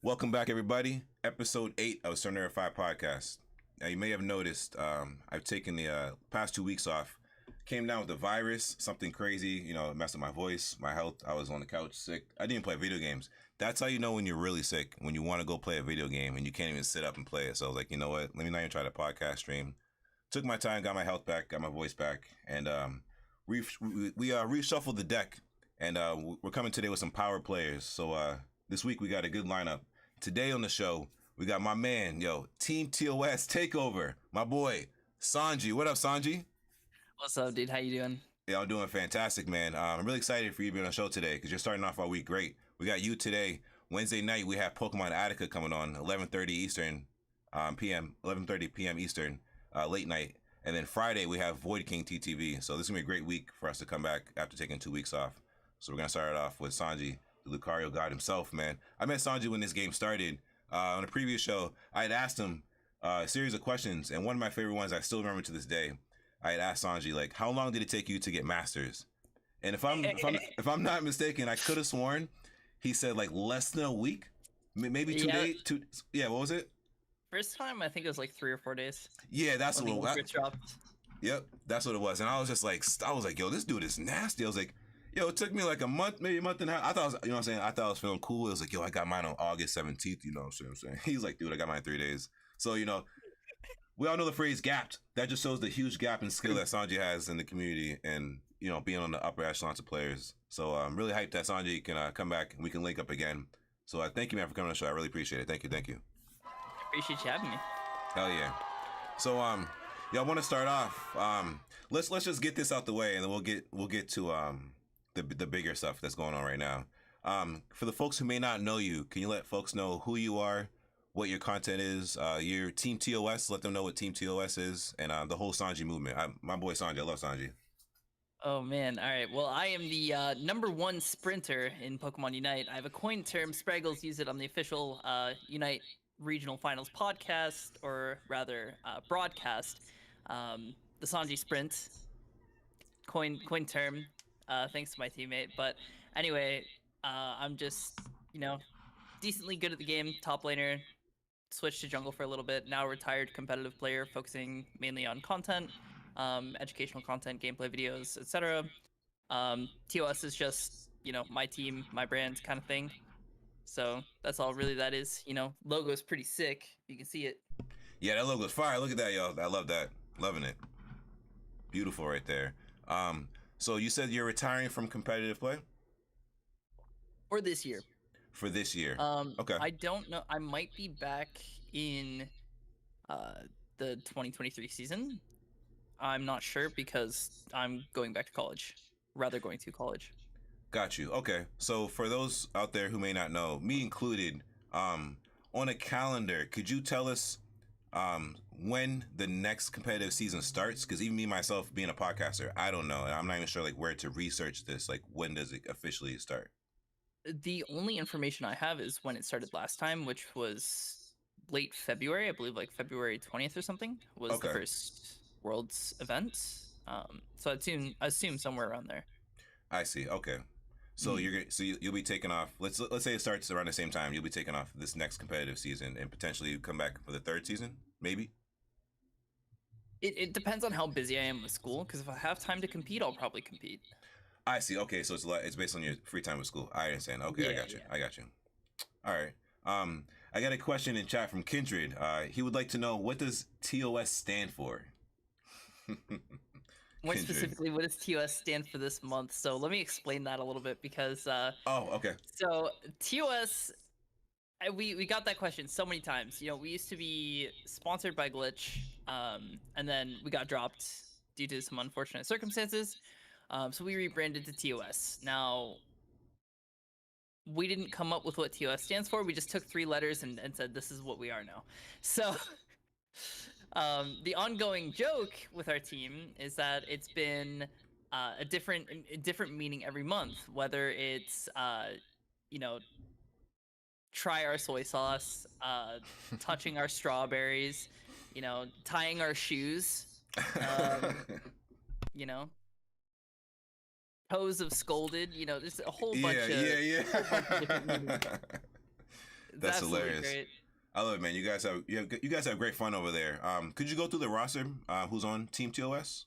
Welcome back, everybody. Episode 8 of SANJEE4 podcast. Now, you may have noticed I've taken the past 2 weeks off. Came down with a virus, something crazy, messed with my voice, my health. I was on the couch sick. I didn't play video games. That's how you know when you're really sick, when you want to go play a video game and you can't even sit up and play it. So I was like, you know what? Let me not even try the podcast stream. Took my time, got my health back, got my voice back, and we reshuffled the deck. And we're coming today with some power players. So this week we got a good lineup. Today on the show, we got my man, Team TOS Takeover, my boy, SANJEE. What up, SANJEE? What's up, dude? How you doing? Yeah, I'm doing fantastic, man. I'm really excited for you to be on the show today because you're starting off our week great. We got you today. Wednesday night, we have Pokemon Attica coming on, 11:30 Eastern, 11:30 p.m. Eastern, late night. And then Friday, we have Void King TTV. So this is going to be a great week for us to come back after taking 2 weeks off. So we're going to start it off with SANJEE, the Lucario god himself, man. I met SANJEE when this game started. On a previous show, I had asked him a series of questions, and one of my favorite ones I still remember to this day. I had asked SANJEE, like, how long did it take you to get masters? And if I'm not mistaken, I could have sworn he said like less than a week, maybe 2 days. Yeah, what was it? First time, I think it was like 3 or 4 days. Yeah, that's what it was. Dropped. Yep, that's what it was. And I was just like, yo, this dude is nasty. I was like, yo, it took me like a month, maybe a month and a half. I thought, you know what I'm saying? I thought I was feeling cool. It was like, yo, I got mine on August 17th, you know what I'm saying? He's like, dude, I got mine in 3 days. So, we all know the phrase gapped. That just shows the huge gap in skill that SANJEE has in the community and, being on the upper echelons of players. So I'm really hyped that SANJEE can come back and we can link up again. So thank you, man, for coming on the show. I really appreciate it. Thank you. I appreciate you having me. Hell yeah. So I want to start off. Let's just get this out the way, and then we'll get to the bigger stuff that's going on right now. For the folks who may not know you, can you let folks know who you are, what your content is, your Team TOS? Let them know what Team TOS is, and the whole SANJEE movement. My boy SANJEE, I love SANJEE. Oh man, all right. Well, I am the #1 sprinter in Pokemon Unite. I have a coin term. Spraggles use it on the official Unite Regional Finals podcast, or rather broadcast. The SANJEE Sprint coin term. Thanks to my teammate. But anyway, I'm just decently good at the game. Top laner. Switched to jungle for a little bit. Now retired competitive player, focusing mainly on content. Educational content, gameplay videos, etc. TOS is just, my team, my brand kind of thing. So that's all really that is. Logo's pretty sick. You can see it. Yeah, that logo's fire. Look at that, y'all. I love that. Loving it. Beautiful right there. So you said you're retiring from competitive play? For this year. For this year. Okay. I don't know. I might be back in the 2023 season. I'm not sure because I'm going back to college. Rather going to college. Got you. Okay. So for those out there who may not know, me included, on a calendar, could you tell us when the next competitive season starts? Because even me myself being a podcaster, I don't know. And I'm not even sure where to research this. When does it officially start? The only information I have is when it started last time, which was late February. I believe February 20th or something was the first Worlds event. So I assume somewhere around there. I see. Okay. So you'll be taking off. Let's say it starts around the same time. You'll be taking off this next competitive season and potentially come back for the 3rd season, maybe. It depends on how busy I am with school. Because if I have time to compete, I'll probably compete. I see. Okay, so it's based on your free time with school. I understand. Okay, yeah, I got you. All right. I got a question in chat from Kindred. He would like to know, what does TOS stand for? More specifically, what does TOS stand for this month? So let me explain that a little bit because okay. So TOS, we got that question so many times. We used to be sponsored by Glitch, and then we got dropped due to some unfortunate circumstances. So we rebranded to TOS. Now, we didn't come up with what TOS stands for. We just took 3 letters and said this is what we are now. So the ongoing joke with our team is that it's been a different meaning every month, whether it's try our soy sauce, touching our strawberries, tying our shoes, toes of scolded, there's a whole bunch of different meanings. It's That's absolutely hilarious. great. I love it, man. You guys have great fun over there. Could you go through the roster? Who's on Team TOS?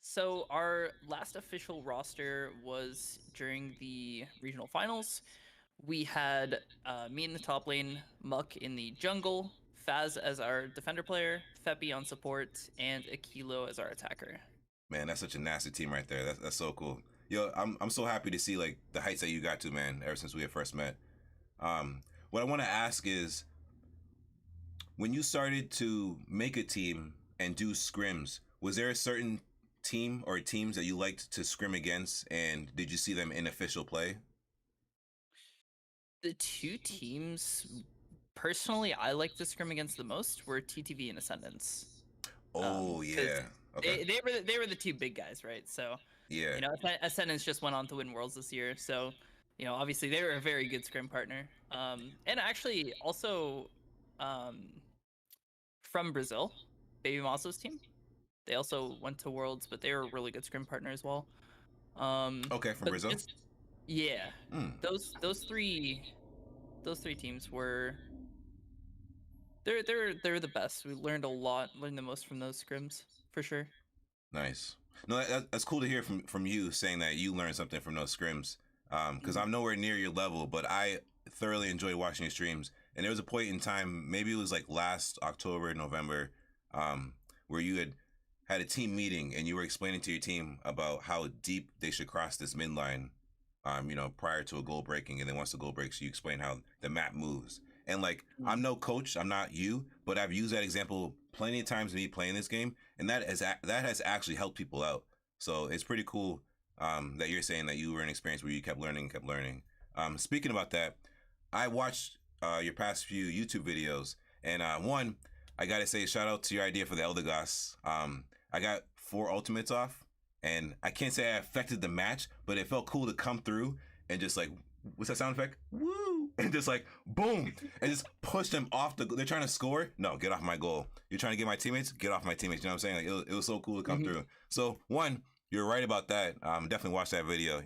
So our last official roster was during the regional finals. We had me in the top lane, Muck in the jungle, Faz as our defender player, Feppy on support, and Akilo as our attacker. Man, that's such a nasty team right there. That's so cool. Yo, I'm so happy to see like the heights that you got to, man. Ever since we had first met. What I want to ask is, when you started to make a team and do scrims, was there a certain team or teams that you liked to scrim against, and did you see them in official play? The two teams, personally, I like to scrim against the most were TTV and Ascendance. Oh Because yeah. Okay. they were the two big guys, right? So Yeah. Ascendance just went on to win Worlds this year, so obviously they were a very good scrim partner. And actually also, um, from Brazil, Baby Mosso's team, they also went to Worlds, but they were a really good scrim partner as well. Okay, from But Brazil. just yeah, Hmm. those three teams were they're the best. We learned a lot, learned the most from those scrims for sure. Nice. No, that's cool to hear from you saying that you learned something from those scrims. Because I'm nowhere near your level, but I thoroughly enjoy watching your streams. And there was a point in time, maybe it was like last October, November, where you had a team meeting and you were explaining to your team about how deep they should cross this mid line, prior to a goal breaking. And then once the goal breaks, you explain how the map moves. And like, I'm no coach, I'm not you, but I've used that example plenty of times in me playing this game, and that has actually helped people out. So it's pretty cool that you're saying that you were an experience where you kept learning, kept learning. Speaking about that, I watched your past few YouTube videos, and one, I gotta say, shout out to your idea for the Elder Goss. I got 4 ultimates off, and I can't say I affected the match, but it felt cool to come through and just like, what's that sound effect? Woo! And just like, boom! And just push them off they're trying to score? No, get off my goal. You're trying to get my teammates? Get off my teammates. You know what I'm saying? Like, it was so cool to come through. So, one, you're right about that. Definitely watch that video.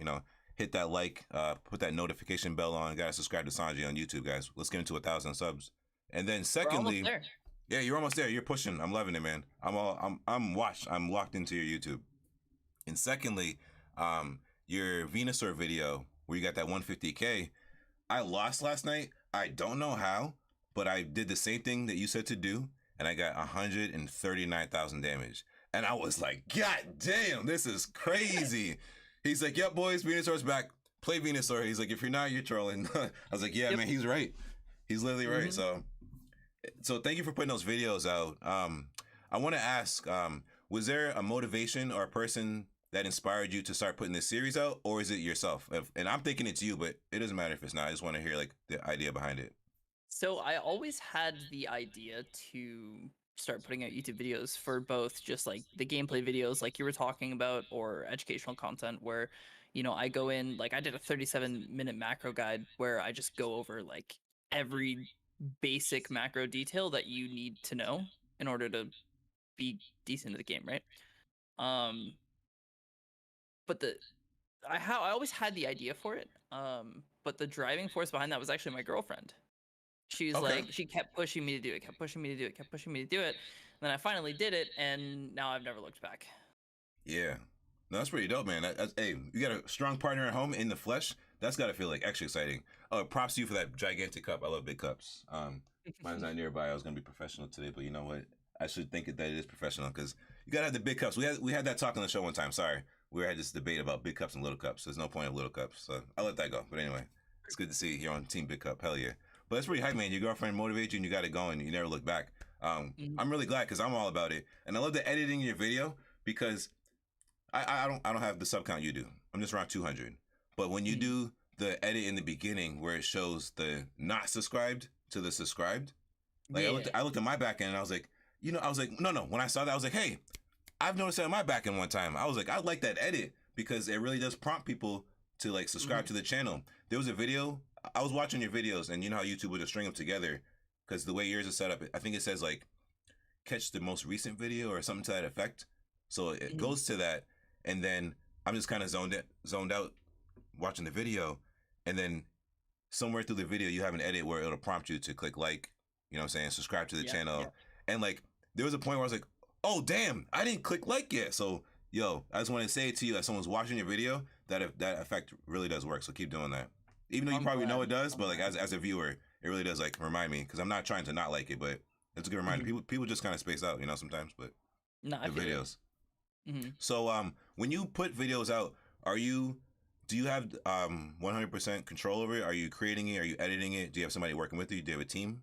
Hit that like, put that notification bell on. Gotta subscribe to Sanjee on YouTube, guys. Let's get into 1,000 subs. And then We're almost secondly, there. yeah, you're almost there. You're pushing. I'm loving it, man. I'm watched. I'm locked into your YouTube. And secondly, your Venusaur video where you got that 150K. I lost last night. I don't know how, but I did the same thing that you said to do, and I got 139,000 damage. And I was like, God damn, this is crazy. He's like, yep, boys, Venusaur's back. Play Venusaur. He's like, if you're not, you're trolling. I was like, yeah, Yep. man, he's right. He's literally right. So thank you for putting those videos out. I want to ask, was there a motivation or a person that inspired you to start putting this series out, or is it yourself? And I'm thinking it's you, but it doesn't matter if it's not. I just want to hear like the idea behind it. So I always had the idea to start putting out YouTube videos for both just like the gameplay videos like you were talking about, or educational content where I go in, like I did a 37-minute macro guide where I just go over like every basic macro detail that you need to know in order to be decent at the game, right? Um but I always had the idea for it. But the driving force behind that was actually my girlfriend. She's Okay. like, she kept pushing me to do it, kept pushing me to do it, kept pushing me to do it. And then I finally did it, and now I've never looked back. Yeah. No, that's pretty dope, man. Hey, you got a strong partner at home in the flesh. That's got to feel like extra exciting. Oh, props to you for that gigantic cup. I love big cups. Mine's not nearby. I was gonna be professional today, but you know what? I should think that it is professional because you gotta have the big cups. We had that talk on the show one time. Sorry, we had this debate about big cups and little cups. There's no point of little cups, so I'll let that go. But anyway, it's good to see you're on Team Big Cup. Hell yeah! But that's pretty hype, man. Your girlfriend motivates you, and you got it going. You never look back. I'm really glad because I'm all about it, and I love the editing your video because I don't have the sub count you do. I'm just around 200. But when you do the edit in the beginning where it shows the not subscribed to the subscribed, like Yeah. I looked at my back end and I was like, no. When I saw that, I was like, hey, I've noticed that on my back end one time. I was like, I like that edit because it really does prompt people to like subscribe to the channel. There was a video, I was watching your videos, and you know how YouTube would just string them together because the way yours is set up, I think it says like catch the most recent video or something to that effect. So it goes to that, and then I'm just kind of zoned out watching the video, and then somewhere through the video you have an edit where it'll prompt you to click like, you know what I'm saying, subscribe to the Yeah, yeah. channel. And like there was a point where I was like, oh damn, I didn't click like yet. So yo, I just want to say it to you as someone's watching your video that if that effect really does work. So keep doing that. Even though you I'm probably know glad. it does, I'm but like glad. as a viewer, it really does like remind me because I'm not trying to not like it, but it's a good reminder. Mhm. People just kind of space out, you know, sometimes, but No, I the feel you. videos. Hmm. So when you put videos out, are you do you have 100% control over it? Are you creating it? Are you editing it? Do you have somebody working with you? Do you have a team?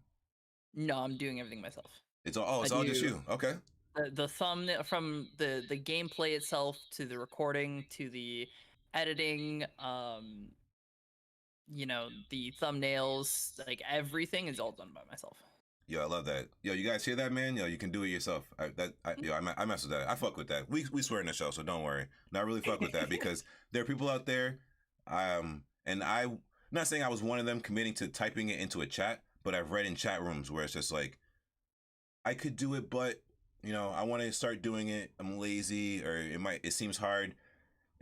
No, I'm doing everything myself. I It's all just do you. Okay. the thumbnail, from the gameplay itself to the recording to the editing, the thumbnails, like everything is all done by myself. Yo, I love that. Yo, you guys hear that, man? Yo, you can do it yourself. I mess with that. I fuck with that. We swear in the show, so don't worry. No, I really fuck with that because there are people out there, and I'm not saying I was one of them committing to typing it into a chat, but I've read in chat rooms where it's just like, I could do it, but you know, I want to start doing it. I'm lazy, or it seems hard,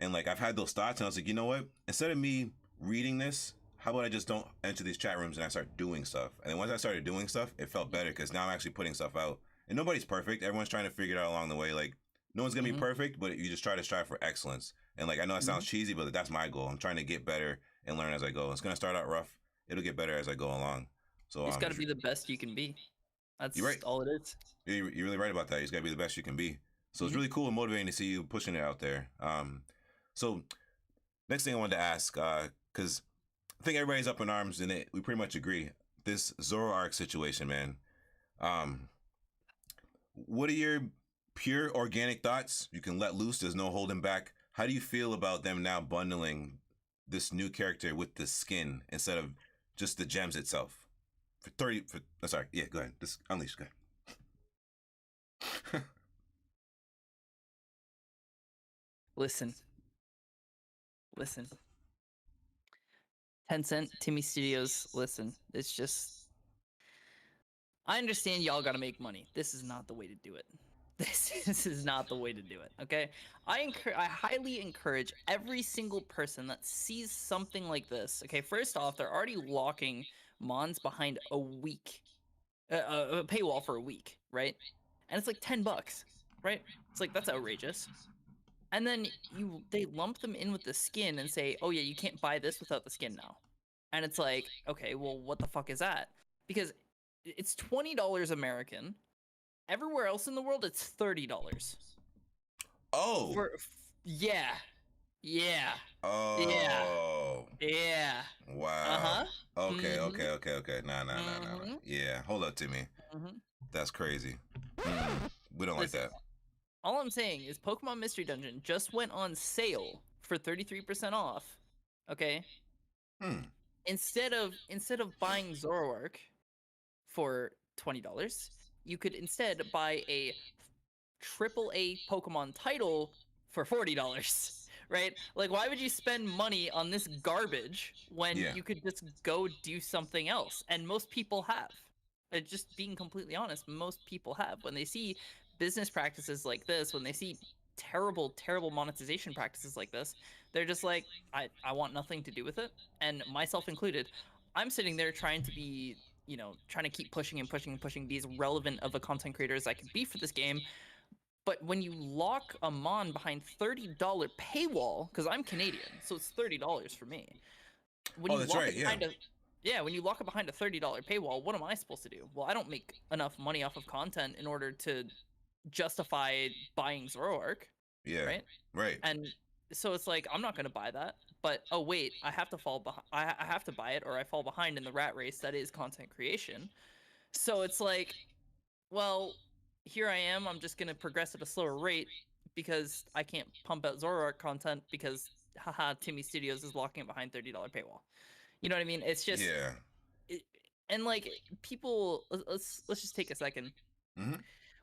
and like I've had those thoughts, and I was like, you know what? Instead of me reading this, how about I just don't enter these chat rooms and I start doing stuff? And then once I started doing stuff, it felt better because now I'm actually putting stuff out. And nobody's perfect. Everyone's trying to figure it out along the way. Like no one's gonna be Hmm. perfect, but you just try to strive for excellence. And like I know it Hmm. sounds cheesy, but that's my goal. I'm trying to get better and learn as I go. It's gonna start out rough. It'll get better as I go along. So You just got to be the best you can be. you're That's right. all it is. You're really right about that. You just gotta be the best you can be. So it's Hmm. really cool and motivating to see you pushing it out there. So next thing I wanted to ask, because I think everybody's up in arms and we pretty much agree. This Zoro arc situation, man. Um, what are your pure organic thoughts? You can let loose. There's no holding back. How do you feel about them now bundling this new character with the skin instead of just the gems itself? For 30, sorry, yeah, go ahead. Just unleash, go ahead. Listen, listen. Tencent, Timmy Studios, listen. It's just, I understand y'all got to make money. This is not the way to do it. This is not the way to do it. Okay, I highly encourage every single person that sees something like this. Okay, first off, they're already locking Mons behind a paywall for a week, right? And it's like $10, right? It's like that's outrageous. And then they lump them in with the skin and say, "Oh yeah, you can't buy this without the skin now." And it's like, okay, well, what the fuck is that? Because it's $20 American. Everywhere else in the world, it's $30. Oh, Yeah, yeah, yeah, oh, yeah. Uh wow. huh. Okay, Mhm. okay, okay, okay. Nah. Mhm. Yeah, hold up to me. Mhm. That's crazy. We don't like Listen, that. all I'm saying is Pokemon Mystery Dungeon just went on sale for 33% off. Okay, Hmm. instead of buying Zoroark for $20, you could instead buy a triple A Pokemon title for $40. Right? Like, why would you spend money on this garbage when Yeah. you could just go do something else? And most people have. Just being completely honest, most people have. When they see business practices like this, when they see terrible, terrible monetization practices like this, they're just like, I want nothing to do with it. And myself included, I'm sitting there trying to be, trying to keep pushing and pushing and pushing, be as relevant of a content creator as I could be for this game. But when you lock a mon behind $30 paywall, because I'm Canadian, so it's $30 for me. When Oh, you that's lock right. it Yeah. behind a Yeah, when you lock it behind a $30 paywall, what am I supposed to do? Well, I don't make enough money off of content in order to justify buying Zoroark, Yeah. right? Right. And so it's like I'm not going to buy that. But oh wait, I have to fall behind. I have to buy it, or I fall behind in the rat race that is content creation. So it's like, well, here I am. I'm just gonna progress at a slower rate because I can't pump out Zoroark content because haha, Timmy Studios is locking it behind $30 paywall. You know what I mean? It's just Yeah. it, and like people. Let's just take a second. Mm-hmm.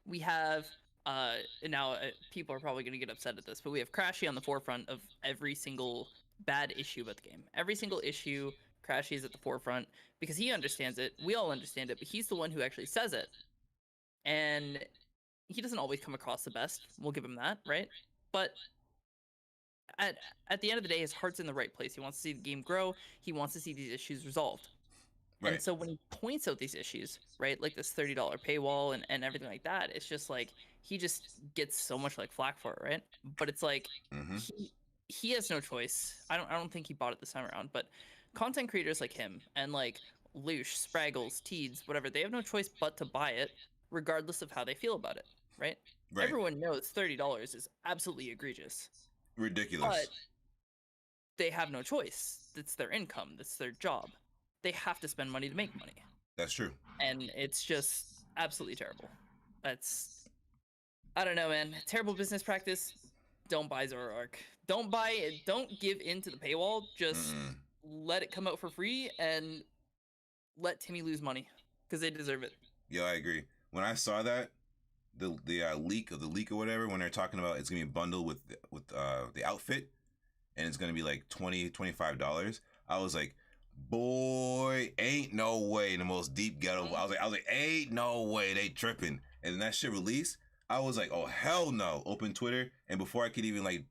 We have and now people are probably gonna get upset at this, but we have Crashy on the forefront of every single bad issue about the game. Every single issue, Crashy is at the forefront because he understands it. We all understand it, but he's the one who actually says it. And he doesn't always come across the best. We'll give him that, right? But at at the end of the day, his heart's in the right place. He wants to see the game grow. He wants to see these issues resolved. And Right. so when he points out these issues, right, like this $30 paywall and everything like that, it's just like he just gets so much like flack for it, right? But it's like Mm-hmm. he has no choice. I don't think he bought it this time around, but content creators like him and like Loosh, Spraggles, Teeds, whatever, they have no choice but to buy it, regardless of how they feel about it, right? Right. Everyone knows $30 is absolutely egregious, but Ridiculous. they have no choice. That's their income. That's their job. They have to spend money to make money. That's true. And it's just absolutely terrible. That's I don't know, man. Terrible business practice. Don't buy Zoroark. Don't buy it. Don't give in to the paywall. Just Mm-mm. let it come out for free and let Timmy lose money because they deserve it. Yo, I agree. When I saw that, the leak or whatever, when they're talking about it's gonna be bundled with the outfit, and it's gonna be like $25, I was like, boy, ain't no way. In the most deep ghetto, I was like, ain't no way they tripping. And then that shit released, I was like, oh hell no. Open Twitter, and before I could even like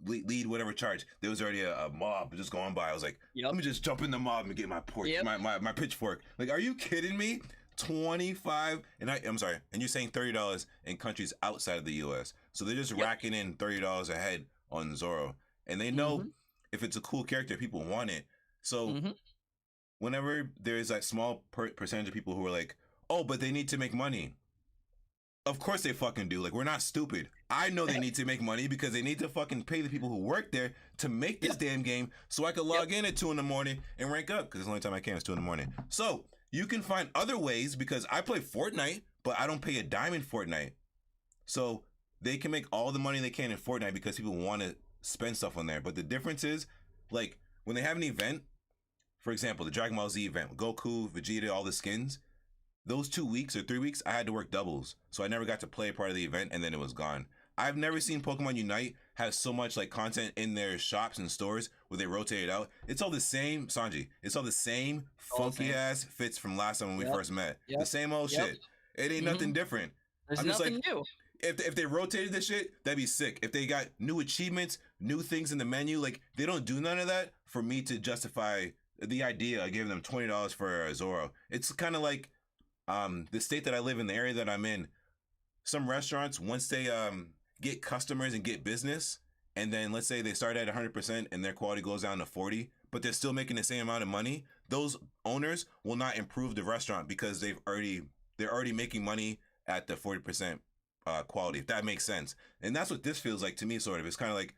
lead whatever charge, there was already a mob just going by. I was like, let Yep. me just jump in the mob and get my Yep. my pitchfork. Like, are you kidding me? 25, and I'm sorry, and you're saying $30 in countries outside of the US. So they're just Yep. racking in $30 a head on Zoro. And they know Mhm. if it's a cool character, people want it. So Mhm. whenever there's that small percentage of people who are like, oh, but they need to make money. Of course they fucking do. Like, we're not stupid. I know they need to make money because they need to fucking pay the people who work there to make this Yep. damn game so I can log in at 2 in the morning and rank up, because the only time I can is 2 in the morning. So you can find other ways, because I play Fortnite, but I don't pay a dime in Fortnite. So they can make all the money they can in Fortnite because people want to spend stuff on there. But the difference is, like, when they have an event, for example, the Dragon Ball Z event, Goku, Vegeta, all the skins, those 2 weeks or 3 weeks, I had to work doubles. So I never got to play a part of the event, and then it was gone. I've never seen Pokemon Unite have so much like content in their shops and stores where they rotate it out. It's all the same, Sanji. It's all the same All the funky same. ass fits from last time when we Yep. first met. The Yep. same old Yep. shit. It ain't Mhm. nothing different. There's I'm just nothing like, new. if they rotated this shit, that'd be sick. If they got new achievements, new things in the menu, like, they don't do none of that for me to justify the idea of giving them $20 for a Zoro. It's kind of like the state that I live in, the area that I'm in. Some restaurants, once they get customers and get business, and then let's say they start at 100% and their quality goes down to 40, but they're still making the same amount of money, those owners will not improve the restaurant because they're already making money at the 40% quality, if that makes sense. And that's what this feels like to me, sort of. It's kind of like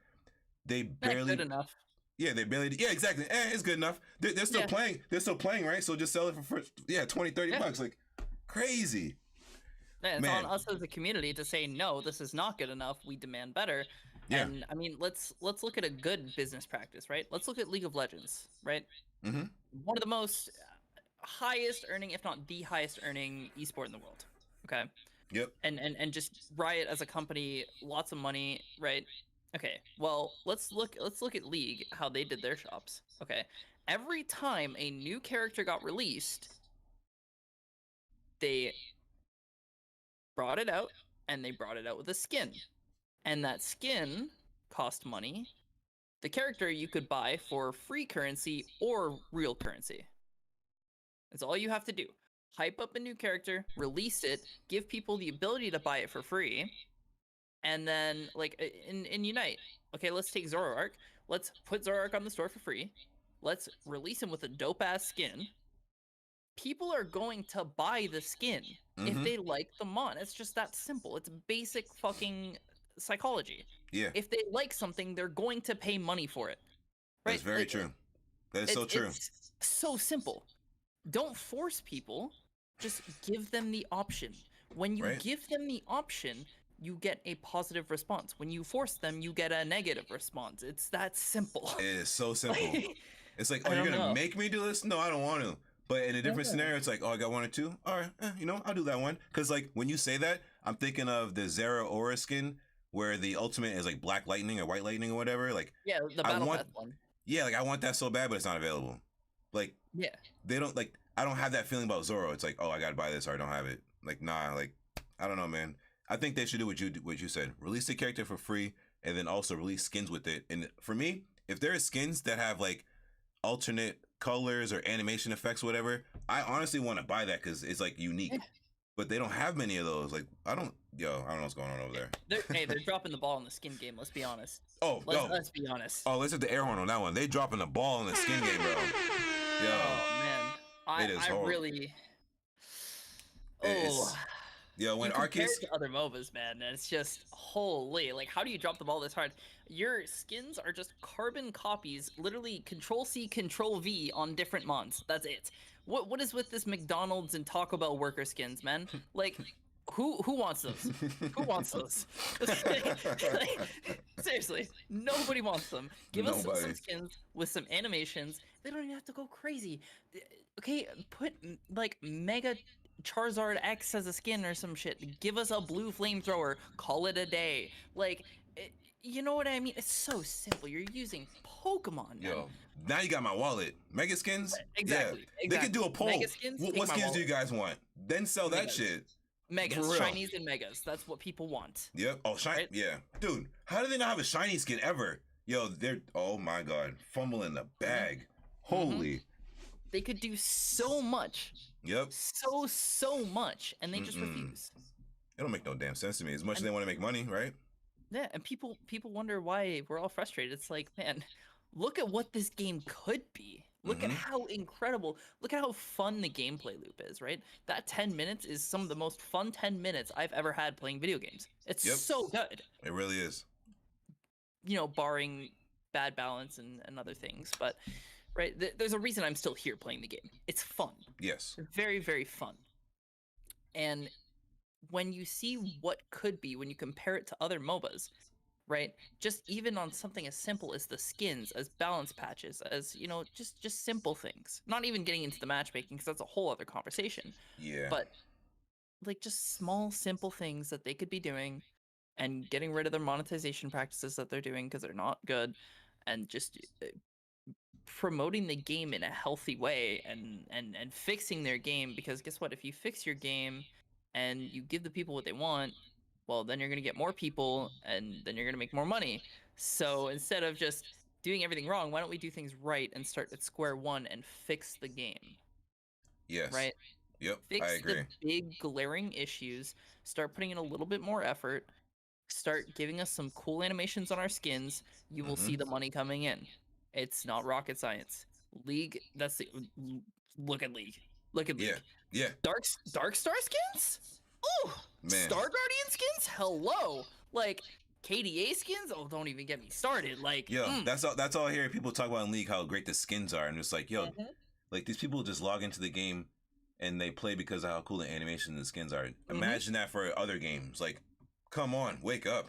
they Good barely, enough. yeah, they barely, yeah, exactly. It's good enough. They're still Yeah. playing. They're still playing, right? So just sell it for 20, 30 Yeah. bucks. Like, crazy. Yeah, it's Man. on us as a community to say no, this is not good enough. We demand better. Yeah. And I mean, let's look at a good business practice, right? Let's look at League of Legends, right? Mm-hmm. One of the most highest earning, if not the highest earning esport in the world. Okay. Yep. And just Riot as a company, lots of money, right? Okay. Well, let's look at League, how they did their shops. Okay. Every time a new character got released, they brought it out, and they brought it out with a skin. And that skin cost money. The character you could buy for free currency or real currency. That's all you have to do. Hype up a new character, release it, give people the ability to buy it for free, and then like in Unite, okay, let's take Zoroark. Let's put Zoroark on the store for free. Let's release him with a dope ass skin. People are going to buy the skin if Mm-hmm. they like the mon. It's just that simple. It's basic fucking psychology. Yeah. If they like something, they're going to pay money for it. Right? That's very true. That is so true. It's so simple. Don't force people. Just give them the option. When you Right. give them the option, you get a positive response. When you force them, you get a negative response. It's that simple. It is so simple. It's like, oh, I you're don't gonna know. make me do this? No, I don't want to. But in a different Yeah. scenario, it's like, oh, I got one or two. All right, I'll do that one. Because like when you say that, I'm thinking of the Zera Aura skin, where the ultimate is like Black Lightning or White Lightning or whatever. Like, Yeah, the I battle want, pass one. yeah, like I want that so bad, but it's not available. Like, Yeah. they don't like. I don't have that feeling about Zoro. It's like, oh, I gotta buy this or I don't have it. Like, nah, like, I don't know, man. I think they should do what you said. Release the character for free. and then also release skins with it. And for me, if there are skins that have like alternate colors or animation effects, whatever, I honestly want to buy that because it's like Yeah. unique. But they don't have many of those. Like I don't know what's going on over there. They're dropping the ball in the skin game. Let's be honest. Oh, Let's be honest. oh, let's hit the air horn on that one. They dropping the ball in the skin game, bro. Oh man, It is I horrible. really. It's, when you compare arcades it to other MOBAs, man, and it's just holy. Like, how do you drop the ball this hard? Your skins are just carbon copies, literally Control C, Control V on different mons. That's it. What is with this McDonald's and Taco Bell worker skins, man? Like, who wants those? Who wants those? Like, seriously, nobody wants them. Give us some skins with some animations. They don't even have to go crazy. Okay, put like Mega Charizard X as a skin or some shit. Give us a blue flamethrower. Call it a day. Like, you know what I mean? It's so simple. You're using Pokemon, man. Yo, now you got my wallet. Mega skins? Exactly. They could do a poll. Mega skins, what skins do you guys want? Then sell that shit. Megas, shinies and megas. That's what people want. Yep. Oh, shiny. Right? Yeah. Dude, how do they not have a shiny skin ever? Yo, oh my God. Fumbling the bag. Holy. They could do so much. Yep. So much. And they just refuse. It don't make no damn sense to me. As much as they want to make money, right? Yeah, and people wonder why we're all frustrated. It's like, man, look at what this game could be. Look at how incredible, look at how fun the gameplay loop is, right? That 10 minutes is some of the most fun 10 minutes I've ever had playing video games. It's so good. It really is. You know, barring bad balance and other things. But, right, there's a reason I'm still here playing the game. It's fun. Yes. Very, very fun. And when you see what could be, when you compare it to other MOBAs, right? Just even on something as simple as the skins, as balance patches, as, you know, just simple things. Not even getting into the matchmaking, because that's a whole other conversation. Yeah. But, like, just small, simple things that they could be doing and getting rid of their monetization practices that they're doing because they're not good, and just promoting the game in a healthy way and fixing their game, because guess what? If you fix your game and you give the people what they want, well, then you're going to get more people, and then you're going to make more money. So instead of just doing everything wrong, why don't we do things right and start at square one and fix the game? Yes. Right? Yep, Fix I agree. the big glaring issues, start putting in a little bit more effort, start giving us some cool animations on our skins, you will see the money coming in. It's not rocket science. League, look at League. Look at League. Yeah. Dark Star skins? Oh, man. Star Guardian skins? Hello. Like, KDA skins? Oh, don't even get me started. Like, that's all I hear people talk about in League, how great the skins are, and it's like, like, these people just log into the game and they play because of how cool the animation and the skins are. Imagine that for other games. Like, come on, wake up.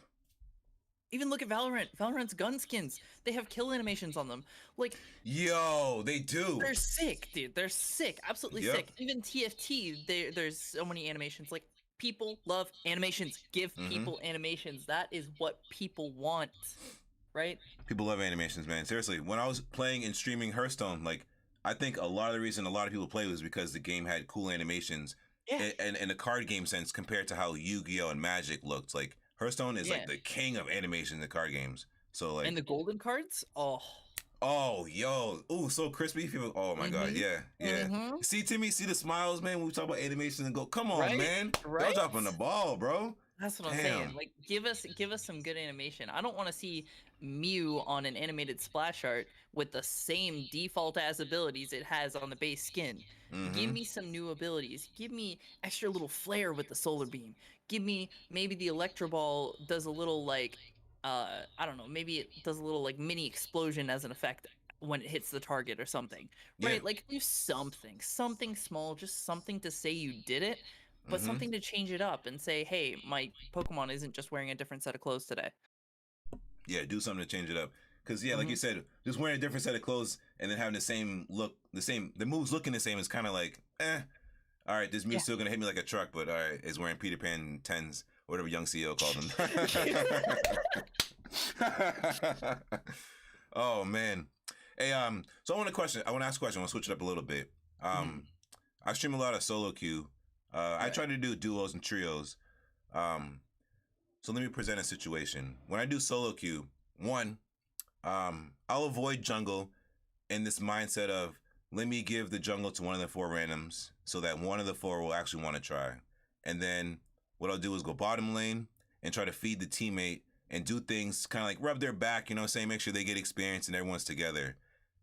Even look at Valorant. Valorant's gun skins. They have kill animations on them. Like, yo, they do. They're sick, dude. They're sick. Absolutely sick. Even TFT, there's so many animations. Like, people love animations. Give people animations. That is what people want, right? People love animations, man. Seriously, when I was playing and streaming Hearthstone, like, I think a lot of the reason a lot of people play was because the game had cool animations, and in a card game sense compared to how Yu-Gi-Oh and Magic looked. Like, Hearthstone is like the king of animation in the card games. So like, and the golden cards, so crispy. People, oh my God, yeah. See, Timmy, see the smiles, man. When we talk about animation and go, come on, man, they're dropping the ball, bro. That's what I'm saying. Like, give us some good animation. I don't want to see Mew on an animated splash art with the same default as abilities it has on the base skin. Give me some new abilities. Give me extra little flair with the solar beam. Give me, maybe the Electro Ball does a little, like, I don't know, maybe it does a little, like, mini explosion as an effect when it hits the target or something. Right? Like, do something small, just something to say you did it, but something to change it up and say, hey, my Pokemon isn't just wearing a different set of clothes today. Yeah, do something to change it up. Because, like you said, just wearing a different set of clothes and then having the same look, the moves looking the same is kind of like, all right, this Mew's still going to hit me like a truck, but all right, it's wearing Peter Pan 10s, whatever Young CEO called them. Oh, man. Hey, so I want to ask a question. I want to switch it up a little bit. I stream a lot of solo queue. I try to do duos and trios. So let me present a situation. When I do solo queue, one, I'll avoid jungle in this mindset of let me give the jungle to one of the 4 randoms so that one of the 4 will actually want to try. And then what I'll do is go bottom lane and try to feed the teammate and do things kind of like rub their back, you know what I'm saying? Make sure they get experience and everyone's together.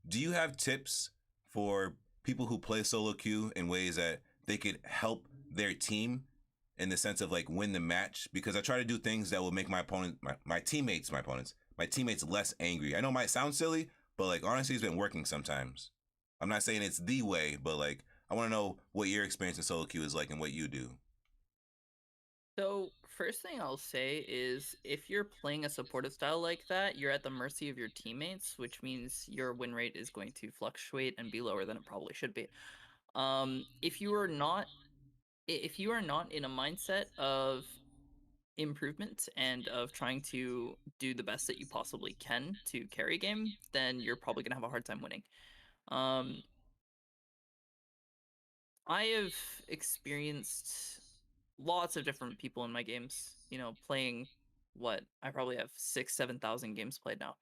Do you have tips for people who play solo queue in ways that they could help their team in the sense of like win the match? Because I try to do things that will make my teammates less angry. I know it might sound silly, but like honestly, it's been working sometimes. I'm not saying it's the way, but like I want to know what your experience in solo queue is like and what you do. So, first thing I'll say is if you're playing a supportive style like that, you're at the mercy of your teammates, which means your win rate is going to fluctuate and be lower than it probably should be. If you are not if you are not in a mindset of improvement and of trying to do the best that you possibly can to carry a game, then you're probably going to have a hard time winning. Um, I have experienced lots of different people in my games, playing what I probably have 7,000 games played now.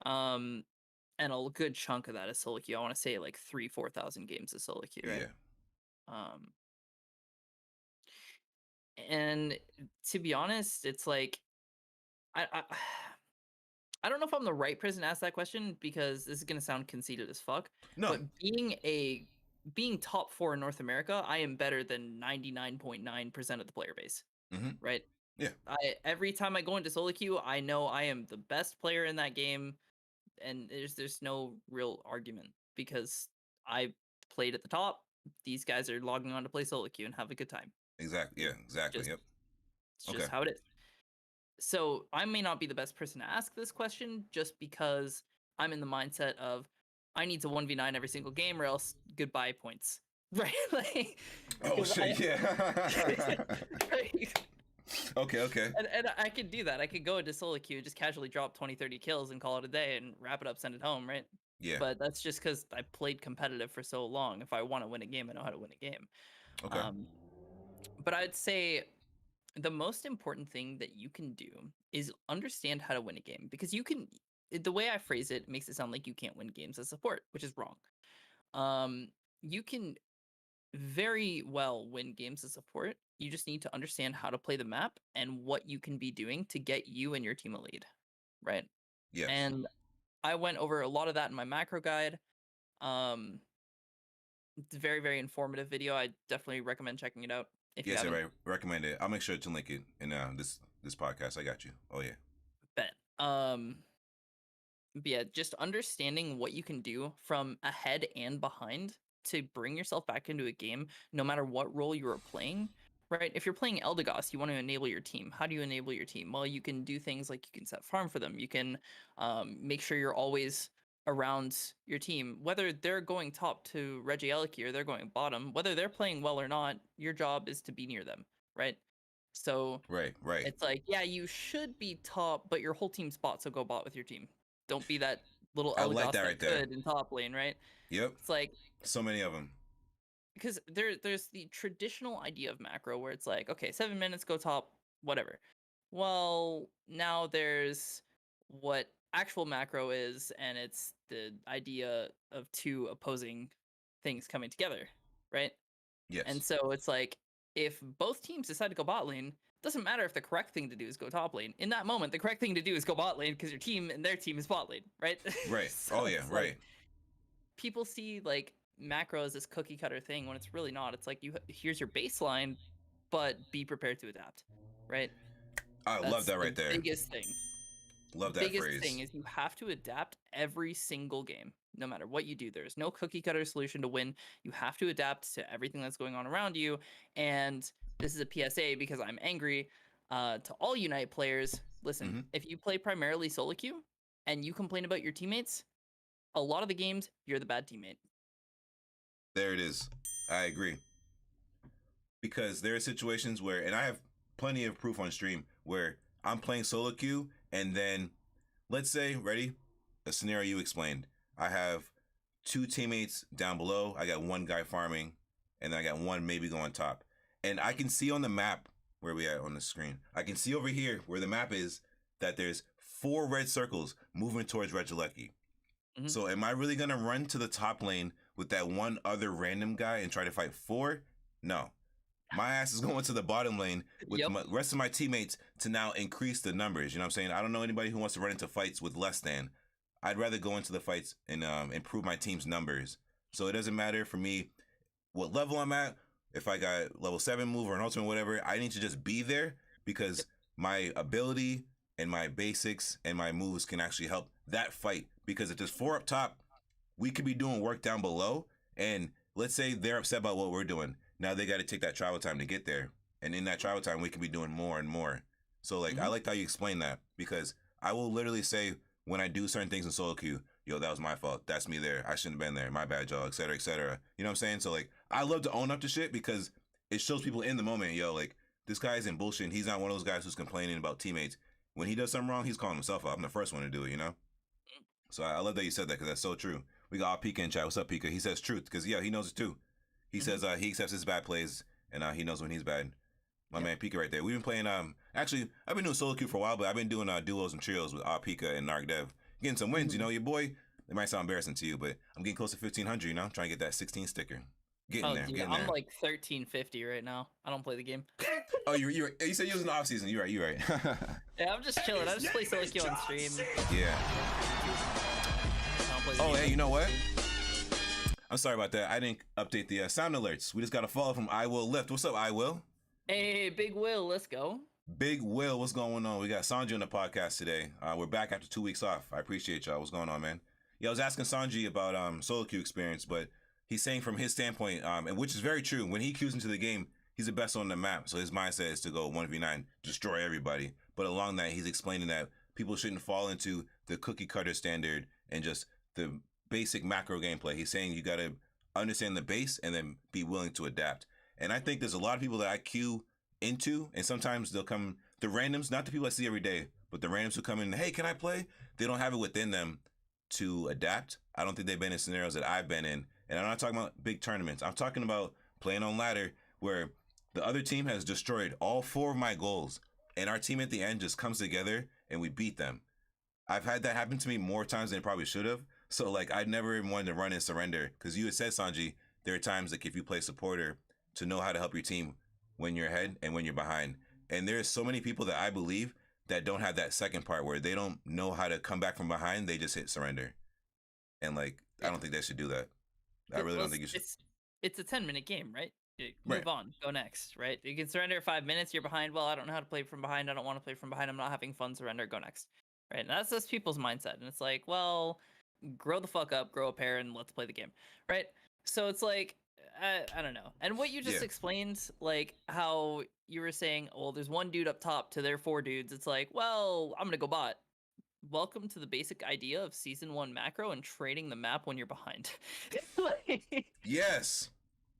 Um, and a good chunk of that is solo queue. I want to say like 4,000 games is solo queue, right? Yeah. Um, and to be honest, it's like I I don't know if I'm the right person to ask that question because this is gonna sound conceited as fuck. No. But being top 4 in North America, I am better than 99.9% of the player base. Mm-hmm. Right? Yeah. Every time I go into solo queue, I know I am the best player in that game, and there's no real argument because I played at the top. These guys are logging on to play solo queue and have a good time. Exactly. Yeah. Exactly. Just Yep. it's Okay. just how it is. So I may not be the best person to ask this question just because I'm in the mindset of I need to 1v9 every single game or else goodbye points. Right? Like, Oh 'cause shit. Yeah. right? Okay. Okay. And I could do that. I could go into solo queue and just casually drop 20, 30 kills and call it a day and wrap it up, send it home, right? Yeah. But that's just because I played competitive for so long. If I want to win a game, I know how to win a game. Okay. Um, but I'd say the most important thing that you can do is understand how to win a game because the way I phrase it makes it sound like you can't win games as support, which is wrong. Um, you can very well win games as support. You just need to understand how to play the map and what you can be doing to get you and your team a lead, right? Yes. And I went over a lot of that in my macro guide. Um, it's a very, very informative video. I definitely recommend checking it out if you Yes, I haven't. recommend it. I'll make sure to link it in this podcast. I got you. Oh yeah. Bet. But yeah, just understanding what you can do from ahead and behind to bring yourself back into a game, no matter what role you are playing. Right? If you're playing Eldegoss, you want to enable your team. How do you enable your team? Well, you can do things like you can set farm for them. You can make sure you're always around your team, whether they're going top to Regieleki or they're going bottom, whether they're playing well or not. Your job is to be near them, right? So Right. Right. it's like, yeah, you should be top, but your whole team's bot, so go bot with your team. Don't be that little I like Eldegoss that that right there. could in top lane, right? Yep. It's like So many of them. because there's the traditional idea of macro where it's like, okay, 7 minutes, go top, whatever. Well, now there's what actual macro is, and it's the idea of 2 opposing things coming together, right? And Yes. so it's like if both teams decide to go bot lane, doesn't matter if the correct thing to do is go top lane. In that moment, the correct thing to do is go bot lane because your team and their team is bot lane, right? Right. So Oh yeah. it's like Right. people see like macro as this cookie cutter thing when it's really not. It's like here's your baseline, but be prepared to adapt, right? I love That's that the right there. biggest thing. Love that Biggest thing phrase. is you have to adapt every single game, no matter what you do. There's no cookie cutter solution to win. You have to adapt to everything that's going on around you. And this is a PSA because I'm angry to all Unite players. Listen, Mm-hmm. if you play primarily solo queue and you complain about your teammates, a lot of the games you're the bad teammate. There it is. I agree. Because there are situations where, and I have plenty of proof on stream where I'm playing solo queue, and then let's say, ready, a scenario you explained. I have 2 teammates down below. I got 1 guy farming, and then I got 1 maybe going top. And I can see on the map Where are we at on the screen? I can see over here where the map is that there's 4 red circles moving towards Regieleki. Mhm. So am I really gonna run to the top lane with that one other random guy and try to fight 4? No. My ass is going to the bottom lane with Yep. the rest of my teammates to now increase the numbers. You know what I'm saying? I don't know anybody who wants to run into fights with less than. I'd rather go into the fights and improve my team's numbers. So it doesn't matter for me what level I'm at. If I got level 7 move or an ultimate, whatever, I need to just be there because my ability and my basics and my moves can actually help that fight. Because if there's 4 up top, we could be doing work down below. And let's say they're upset about what we're doing. Now they got to take that travel time to get there. And in that travel time, we can be doing more and more. So, like, I liked how you explained that because I will literally say when I do certain things in solo queue, yo, that was my fault. That's me there. I shouldn't have been there. My bad, y'all, et cetera, et cetera. You know what I'm saying? So, like, I love to own up to shit because it shows people in the moment, yo, like, this guy isn't bullshit. He's not one of those guys who's complaining about teammates. When he does something wrong, he's calling himself out. I'm the first one to do it, you know? So I love that you said that because that's so true. We got Pika in chat. What's up, Pika? He says truth because, yeah, he knows it too. He says he accepts his bad plays and he knows when he's bad. My man Pika right there. We've been playing, actually, I've been doing solo queue for a while, but I've been doing duos and trios with Pika and Narc Dev. Getting some wins, you know, your boy. It might sound embarrassing to you, but I'm getting close to 1,500, you know? Trying to get that 16 sticker. Getting there, Dude, getting I'm there. like 1350 right now. I don't play the game. Oh, you said you was in the off season. You're right. Yeah, I'm just chilling. I just play solo queue on stream. Yeah. I don't play the Oh, game. hey, you know what? I'm sorry about that. I didn't update the sound alerts. We just got a follow from I Will Lift. What's up, I Will? Hey, Big Will, let's go. Big Will, what's going on? We got Sanjee on the podcast today. We're back after 2 weeks off. I appreciate y'all. What's going on, man? Yeah, I was asking Sanjee about solo queue experience, but he's saying from his standpoint, and which is very true. When he queues into the game, he's the best on the map. So his mindset is to go 1v9, destroy everybody. But along that, he's explaining that people shouldn't fall into the cookie cutter standard and just the basic macro gameplay. He's saying you got to understand the base and then be willing to adapt. And I think there's a lot of people that I queue into, and sometimes they'll come, the randoms, not the people I see every day, but the randoms who come in, hey, can I play? They don't have it within them to adapt. I don't think they've been in scenarios that I've been in. And I'm not talking about big tournaments. I'm talking about playing on ladder where the other team has destroyed all 4 of my goals, and our team at the end just comes together and we beat them. I've had that happen to me more times than it probably should have. So, like, I never even wanted to run and surrender because you had said, Sanjee, there are times, like, if you play supporter, to know how to help your team when you're ahead and when you're behind. And there's so many people that I believe that don't have that second part where they don't know how to come back from behind. They just hit surrender. And, like, I don't think they should do that. I really don't think you should. It's a 10-minute game, right? Move Right. on, go next, right? You can surrender at 5 minutes. You're behind. Well, I don't know how to play from behind. I don't want to play from behind. I'm not having fun. Surrender. Go next, right? And that's people's mindset. And it's like, well, grow the fuck up, grow a pair, and let's play the game, right? So it's like, I don't know. And what you just Yeah. explained, like how you were saying, well, there's one dude up top to their 4 dudes. It's like, well, I'm gonna go bot. Welcome to the basic idea of season 1 macro and trading the map when you're behind. Like, Yes.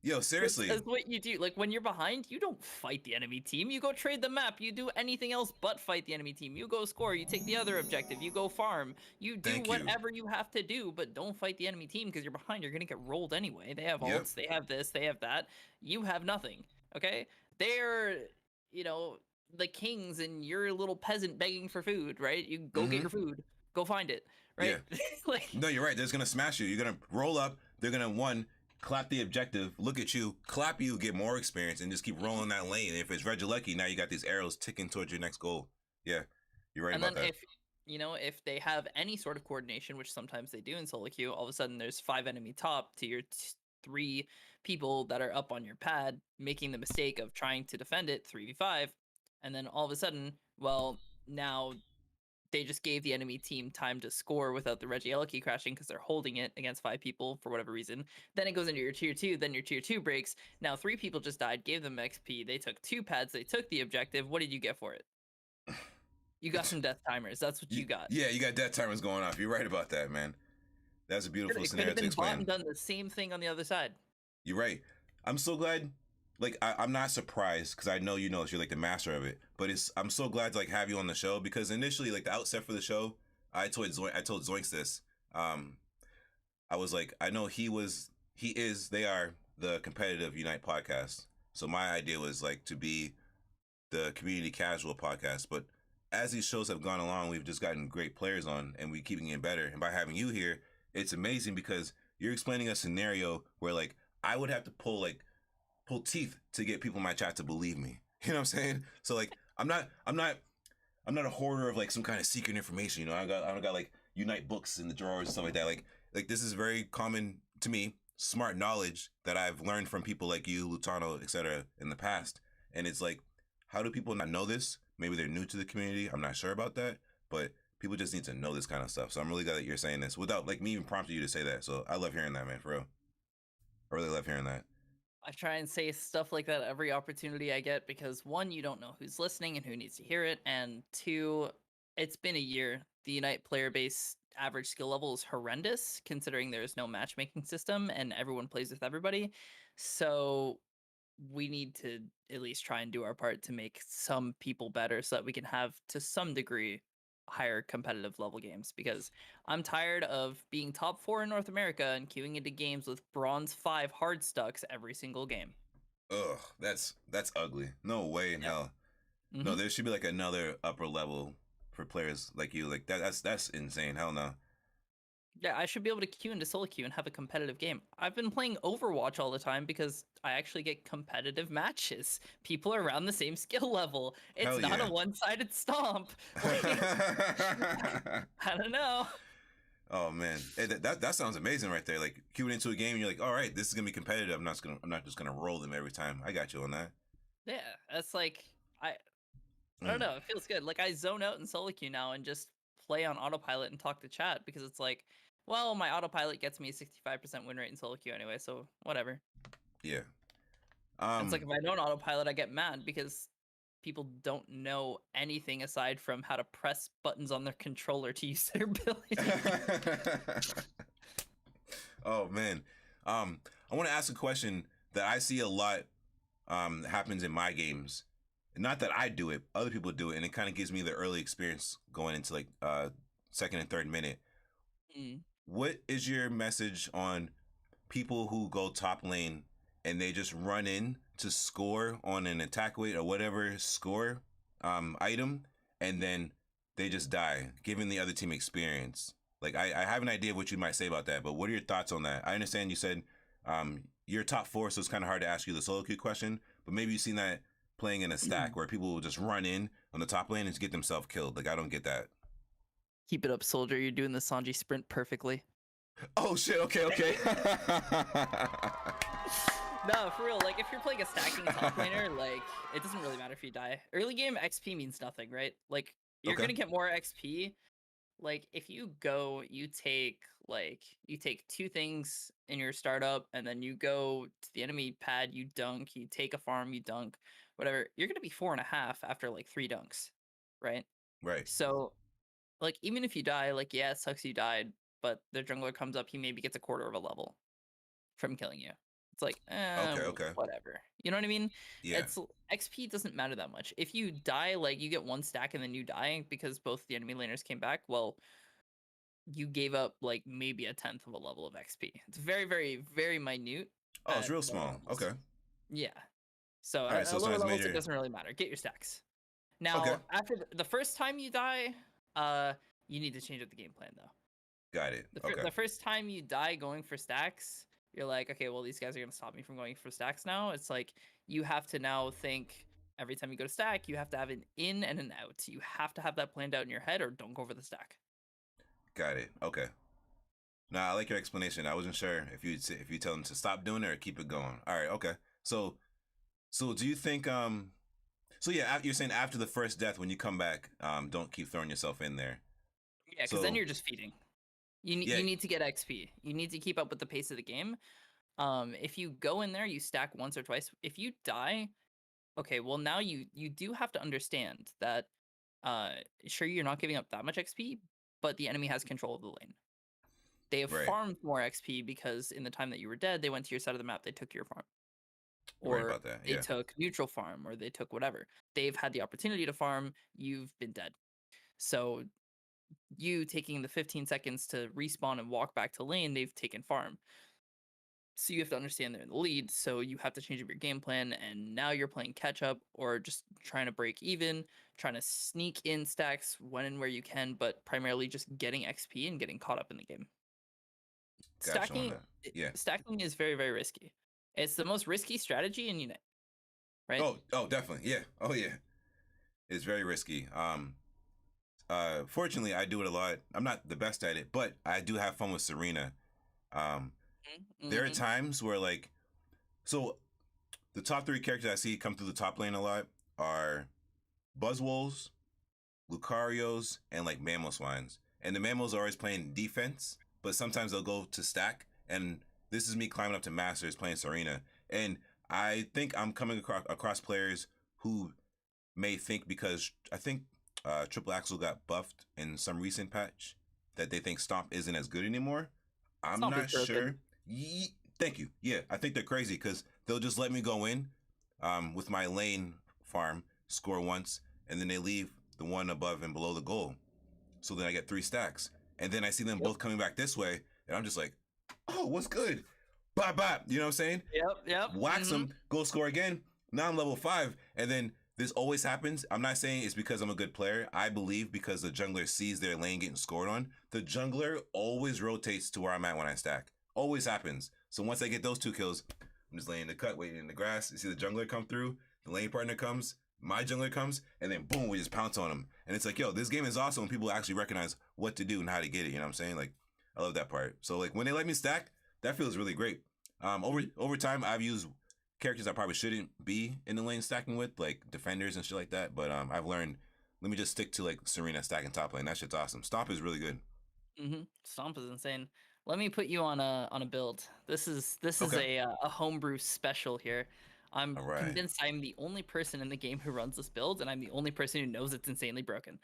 Yo, seriously. that's what you do. Like, when you're behind, you don't fight the enemy team. You go trade the map. You do anything else but fight the enemy team. You go score. You take the other objective. You go farm. You do Thank you. whatever you have to do, but don't fight the enemy team because you're behind. You're going to get rolled anyway. They have Yep. ults. They have this. They have that. You have nothing. Okay? They're, the kings, and you're a little peasant begging for food, right? You go get your food. Go find it, right? Like, No, you're right. They're just going to smash you. You're going to roll up. They're going to, clap the objective, look at you, clap you, get more experience, and just keep rolling that lane. And if it's Regieleki, now you got these arrows ticking towards your next goal. Yeah, you're right and about then that. if they have any sort of coordination, which sometimes they do in solo queue, all of a sudden there's 5 enemy top to your 3 people that are up on your pad, making the mistake of trying to defend it 3v5, and then all of a sudden, well, now they just gave the enemy team time to score without the Regieleki crashing because they're holding it against 5 people for whatever reason. Then it goes into your tier 2, then your tier 2 breaks. Now 3 people just died, gave them XP. They took 2 pads, they took the objective. What did you get for it? You got some death timers. That's what you got. Yeah, you got death timers going off. You're right about that, man. That's a beautiful It could scenario have to been bought explain. and done the same thing on the other side. You're right. I'm so glad. Like, I'm not surprised because I know you're like the master of it. But I'm so glad to like have you on the show because initially, like the outset for the show, I told Zoinks this. I was like, I know they are the competitive Unite podcast. So my idea was like to be the community casual podcast. But as these shows have gone along, we've just gotten great players on, and we keeping it better. And by having you here, it's amazing because you're explaining a scenario where like I would have to pull teeth to get people in my chat to believe me. You know what I'm saying? So like I'm not a hoarder of like some kind of secret information. You know, I don't got like Unite books in the drawers and stuff like that. Like this is very common to me, smart knowledge that I've learned from people like you, Lutano, etc. in the past. And it's like, how do people not know this? Maybe they're new to the community. I'm not sure about that, but people just need to know this kind of stuff. So I'm really glad that you're saying this without like me even prompting you to say that. So I love hearing that, man, for real. I really love hearing that. I try and say stuff like that every opportunity I get because one, you don't know who's listening and who needs to hear it, and two, it's been a year. The Unite player base average skill level is horrendous considering there's no matchmaking system and everyone plays with everybody. So we need to at least try and do our part to make some people better so that we can have to some degree higher competitive level games, because I'm tired of being top 4 in North America and queuing into games with bronze 5 hard stucks every single game. Ugh, that's ugly. No way in Yep. hell. No, hmm there should be like another upper level for players like you. Like that's insane. Hell no. Yeah, I should be able to queue into solo queue and have a competitive game. I've been playing Overwatch all the time because I actually get competitive matches. People are around the same skill level. It's Hell not a yeah. one-sided stomp. Like, I don't know. Oh man, hey, that sounds amazing right there. Like queuing into a game, and you're like, all right, this is gonna be competitive. I'm not just gonna roll them every time. I got you on that. Yeah, that's like I don't Mm. know. It feels good. Like I zone out in solo queue now and just play on autopilot and talk to chat because it's like, well, my autopilot gets me a 65% win rate in solo queue anyway, so whatever. Yeah. And it's like Um. if I don't autopilot, I get mad because people don't know anything aside from how to press buttons on their controller to use their ability. Oh man. I want to ask a question that I see a lot. Happens in my games. Not that I do it, other people do it, and it kind of gives me the early experience going into like second and third minute. Mm. What is your message on people who go top lane and they just run in to score on an attack weight or whatever score item, and then they just die, giving the other team experience? Like I have an idea of what you might say about that, but what are your thoughts on that? I understand you said you're top 4, so it's kind of hard to ask you the solo queue question, but maybe you've seen that playing in a stack where people will just run in on the top lane and just get themselves killed. Like I don't get that. Keep it up, soldier. You're doing the Sanji sprint perfectly. Oh shit! Okay, okay. No, for real. Like, if you're playing a stacking top laner, like, it doesn't really matter if you die. Early game XP means nothing, right? Like, you're Okay. gonna get more XP. Like, if you go, you take 2 things in your startup, and then you go to the enemy pad, you dunk, you take a farm, you dunk, whatever. You're gonna be 4.5 after like 3 dunks, right? Right. So, like, even if you die, like, yeah, it sucks you died, but the jungler comes up, he maybe gets a quarter of a level from killing you. It's like, Okay. Okay. whatever. You know what I mean? Yeah. It's XP doesn't matter that much. If you die, like you get 1 stack and then you die because both the enemy laners came back, well, you gave up like maybe a tenth of a level of XP. It's very, very, very minute Oh, it's at real lower small. levels. Okay. Yeah. So All right. So at it's not lower as levels, it major. doesn't really matter. Get your stacks. Okay. Now, after the first time you die, you need to change up the game plan though. Got it. Okay. The first time you die going for stacks, you're like, okay, well, these guys are gonna stop me from going for stacks now. It's like you have to now think every time you go to stack, you have to have an in and an out. You have to have that planned out in your head, or don't go for the stack. Got it. Okay. Nah, I like your explanation. I wasn't sure if you tell them to stop doing it or keep it going. All right. Okay. So do you think so yeah, you're saying after the first death when you come back, don't keep throwing yourself in there. Yeah, because then So you're just feeding. yeah. You need to get XP. You need to keep up with the pace of the game. If you go in there, you stack once or twice. If you die, okay, well now you do have to understand that sure you're not giving up that much XP, but the enemy has control of the lane. They have Right. farmed more XP because in the time that you were dead, they went to your side of the map, they took your farm. Right Or about that. they Yeah. took neutral farm, or they took whatever. They've had the opportunity to farm, you've been dead. So you taking the 15 seconds to respawn and walk back to lane, they've taken farm. So you have to understand they're in the lead, so you have to change up your game plan, and now you're playing catch up or just trying to break even, trying to sneak in stacks when and where you can, but primarily just getting XP and getting caught up in the game. Gotcha on Stacking that. Yeah. stacking is very, very risky. It's the most risky strategy in Unite, right? Oh, definitely. Yeah. Oh, yeah. It's very risky. Fortunately, I do it a lot. I'm not the best at it, but I do have fun with Serena. Um, there are Mm-hmm. times where like, so the top three characters I see come through the top lane a lot are Buzzwoles, Lucarios, and like Mamoswines. And the Mamos are always playing defense, but sometimes they'll go to stack. And this is me climbing up to Masters playing Serena. And I think I'm coming across players who may think because I think Triple Axel got buffed in some recent patch that they think Stomp isn't as good anymore. I'm Stomp is not broken. sure. Thank you. Yeah, I think they're crazy because they'll just let me go in with my lane farm, score once, and then they leave the one above and below the goal. So then I get 3 stacks. And then I see them Yep. both coming back this way, and I'm just like, oh, what's good? Bop, bop. You know what I'm saying? Yep. Wax Mm-hmm. them, go score again. Now I'm level 5. And then this always happens. I'm not saying it's because I'm a good player. I believe because the jungler sees their lane getting scored on, the jungler always rotates to where I'm at when I stack. Always happens. So once I get those 2 kills, I'm just laying in the cut, waiting in the grass. You see the jungler come through, the lane partner comes, my jungler comes, and then boom, we just pounce on them. And it's like, yo, this game is awesome when people actually recognize what to do and how to get it. You know what I'm saying? Like, I love that part. So like when they let me stack, that feels really great. Over time, I've used characters I probably shouldn't be in the lane stacking with, like defenders and shit like that. But I've learned, let me just stick to like Serena stacking top lane. That shit's awesome. Stomp is really good. Mm-hmm. Stomp is insane. Let me put you on a build. This is Okay. a homebrew special here. I'm All right. convinced I'm the only person in the game who runs this build, and I'm the only person who knows it's insanely broken.